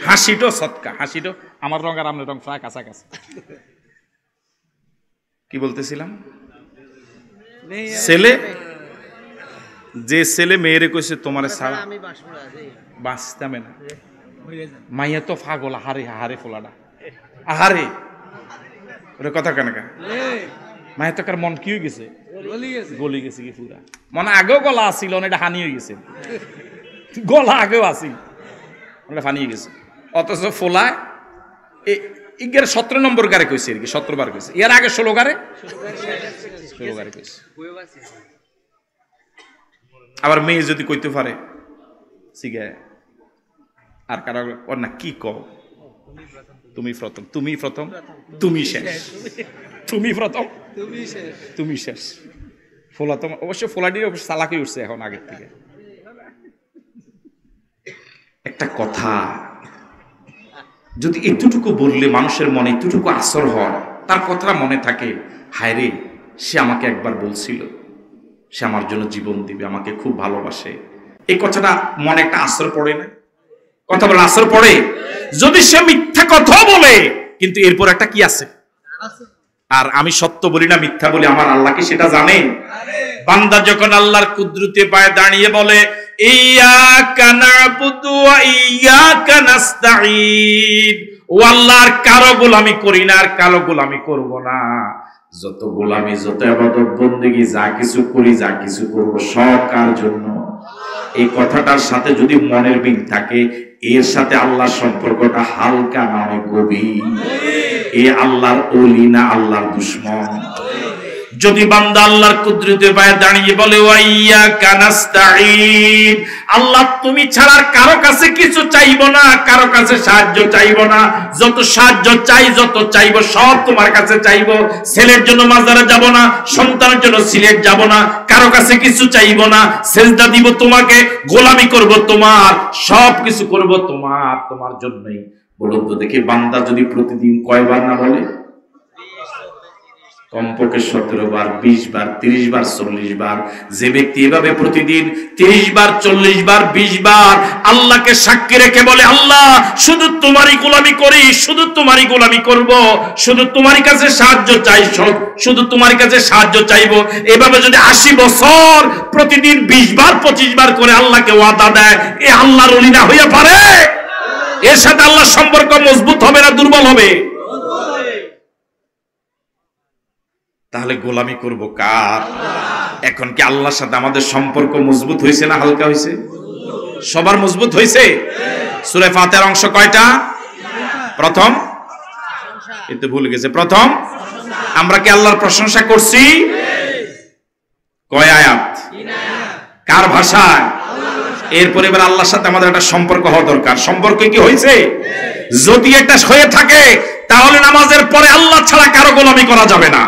হাসিটো সৎকা, হাসিটো আমার রং আর আপনার রং প্রায় কাছাকাছি। কি বলতেছিলাম? ছেলে যে ছেলে মেয়েরে কইছে তোমার ছাড়া বাঁচতাম না, মাইয়া তো পাগল, আহারে আহারে ফোলাটা, আহারে ওরে কথা কেন? মায়ের তো কার মন কি হয়ে গেছে? গলি গেছে কি পুরা, মানে আগেও গলা আসছিল এটা হানি হয়ে গেছে, গলা আগেও আসিল ওটা ফানিয়ে গেছে। অথচ ফোলায় ইগের 17 নম্বর গারে কইছে, আর কি 17 বার কইছে, এর আগে 16 গারে কইছে। আবার মেয়ে যদি কইতে পারে সিগে আর কারো ওর না কি কও, তুমি প্রথম, তুমি প্রথম, তুমি শেষ, তুমি প্রথম, তুমি শেষ। ফোলা তো অবশ্য ফোলাটির অবশ্য চালাকি উঠছে এখন আগের থেকে। একটা কথা যদি এতটুকু বললে মানুষের মনে এতটুকু আসর হয়, তার কথাটা মনে থাকে, হায় রে সে আমাকে একবার বলছিল সে আমার জন্য জীবন দিবে, আমাকে খুব ভালোবাসে, এই কথাটা মনে একটা আসর পড়ে না? কথা বলে আসর পড়ে, যদি সে মিথ্যা কথা বলে, কিন্তু এরপর একটা কি আছে, আর আমি সত্য বলি না মিথ্যা বলি, আমার আল্লাহ কি সেটা জানে? বান্দা যখন আল্লাহর কুদরতে পায়ে দাঁড়িয়ে বলে ইয়াকা না'বুদু ওয়া ইয়াকা নাস্তাঈন, ও আল্লাহর কারো গোলামি করি না আর কারো গোলামি করব না, যত গোলামি যত ইবাদত বندگی যা কিছু করি যা কিছু করব সব কার জন্য। এই কথাটার সাথে যদি মনের মিল থাকে, এর সাথে আল্লাহর সম্পর্কটা হালকা না গভীর। এই আল্লাহর ওলি না আল্লাহর দুশমন। যদি বান্দা আল্লাহর কুদরতে পায়ে দাঁড়িয়ে বলে ওয়া ইয়াকা নাস্তাঈন, আল্লাহ তুমি ছাড়া কারো কাছে কিছু চাইবো না, কারো কাছে সাহায্য চাইবো না, যত সাহায্য চাই যত চাইবো সব তোমার কাছে চাইবো। ছেলের জন্য মাজারে যাব না, সন্তানের জন্য সিলেট যাব না, কারো কাছে কিছু চাইবো না, সেজদা দিব তোমাকে, গোলামি করব তোমার, সব কিছু করব তোমার, তোমার জন্যই। বলুন তো দেখি, বান্দা যদি প্রতিদিন কয়বার না বলে? কমপক্ষে 17 বার, 20 বার, 30 বার, 40 বার। যে ব্যক্তি এভাবে প্রতিদিন 30 বার, 40 বার, 20 বার আল্লাহকে সাক্ষী রেখে বলে আল্লাহ শুধু তোমারই গোলামি করি, শুধু তোমারই গোলামি করব, শুধু তোমারই কাছে সাহায্য চাই, শুধু তোমার কাছে সাহায্য চাইবো, এভাবে যদি 80 বছর প্রতিদিন 20 বার 25 বার করে আল্লাহকে ওয়াদা দেয়, এ আল্লাহর ওলি না হইয়া পারে? এর সাথে আল্লাহর সম্পর্ক মজবুত হবে না দুর্বল হবে? তাহলে গোলামি করব কার? এখন কি আল্লাহর সাথে আমাদের সম্পর্ক মজবুত হয়েছে না হালকা হয়েছে? সবার মজবুত হয়েছে। সূরা ফাতিহার অংশ কয়টা? প্রথম, এতে ভুলে গেছে, প্রথম। আমরা কি আল্লাহর প্রশংসা করছি? কয় আয়াত? কার ভাষায়? এরপরে এবার আল্লাহর সাথে আমাদের একটা সম্পর্ক হওয়া দরকার। সম্পর্ক কি হয়েছে? যদি এটা হয়ে থাকে তাহলে নামাজের পরে আল্লাহ ছাড়া কারো গোলামি করা যাবে না।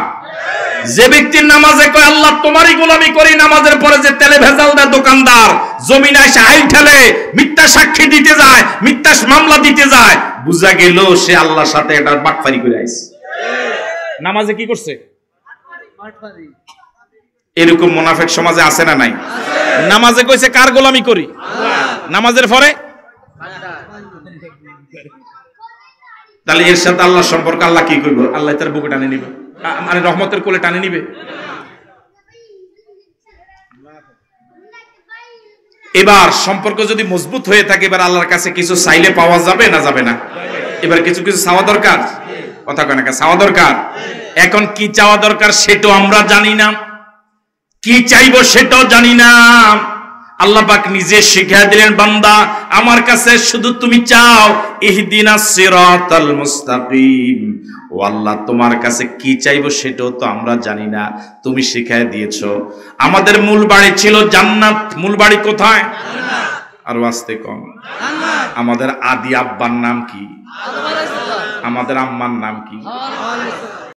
যে ব্যক্তির নামাজে কয় আল্লাহ তোমারই গোলামি করি, নামাজের পরে যে তেলে ভেজাল দেয় দোকানদার, জমিনে এসে আইল ঠেলে, মিথ্যা সাক্ষী দিতে যায়, মিথ্যা মামলা দিতে যায়, বুঝা গেল সে আল্লাহর সাথে এটা বাটপারি করে আইছে। নামাজে কি করছে? এরকম মুনাফিক সমাজে আছে না নাই? নামাজে কইছে কার গোলামি করি, নামাজের পরে তাহলে এর সাথে আল্লাহর সম্পর্ক আল্লাহ কি করবে? আল্লাহ তার বুকে টানে নিবে, মানে রহমতের কোলে টানে নিবে। এবার সম্পর্ক যদি মজবুত হয়ে থাকে, এবার আল্লাহর কাছে কিছু চাইলে পাওয়া যাবে না যাবে না? এবার কিছু কিছু চাওয়া দরকার, কথা কয় না, চাওয়া দরকার। এখন কি চাওয়া দরকার সেটাও আমরা জানি না, কি চাইবো সেটাও জানি না। আল্লাহ পাক নিজে শিখিয়ে দিলেন, বান্দা আমার কাছে শুধু তুমি চাও ইহদিনাস সিরাতাল মুস্তাকিম। ও আল্লাহ তোমার কাছে কি চাইবো সেটাও তো আমরা জানি না, তুমি শিখিয়ে দিয়েছো। আমাদের মূল বাড়ি ছিল জান্নাত, মূল বাড়ি কোথায়? আর আসতে কম। আমাদের আদি আব্বার নাম কি? আমাদের আম্মার নাম কি?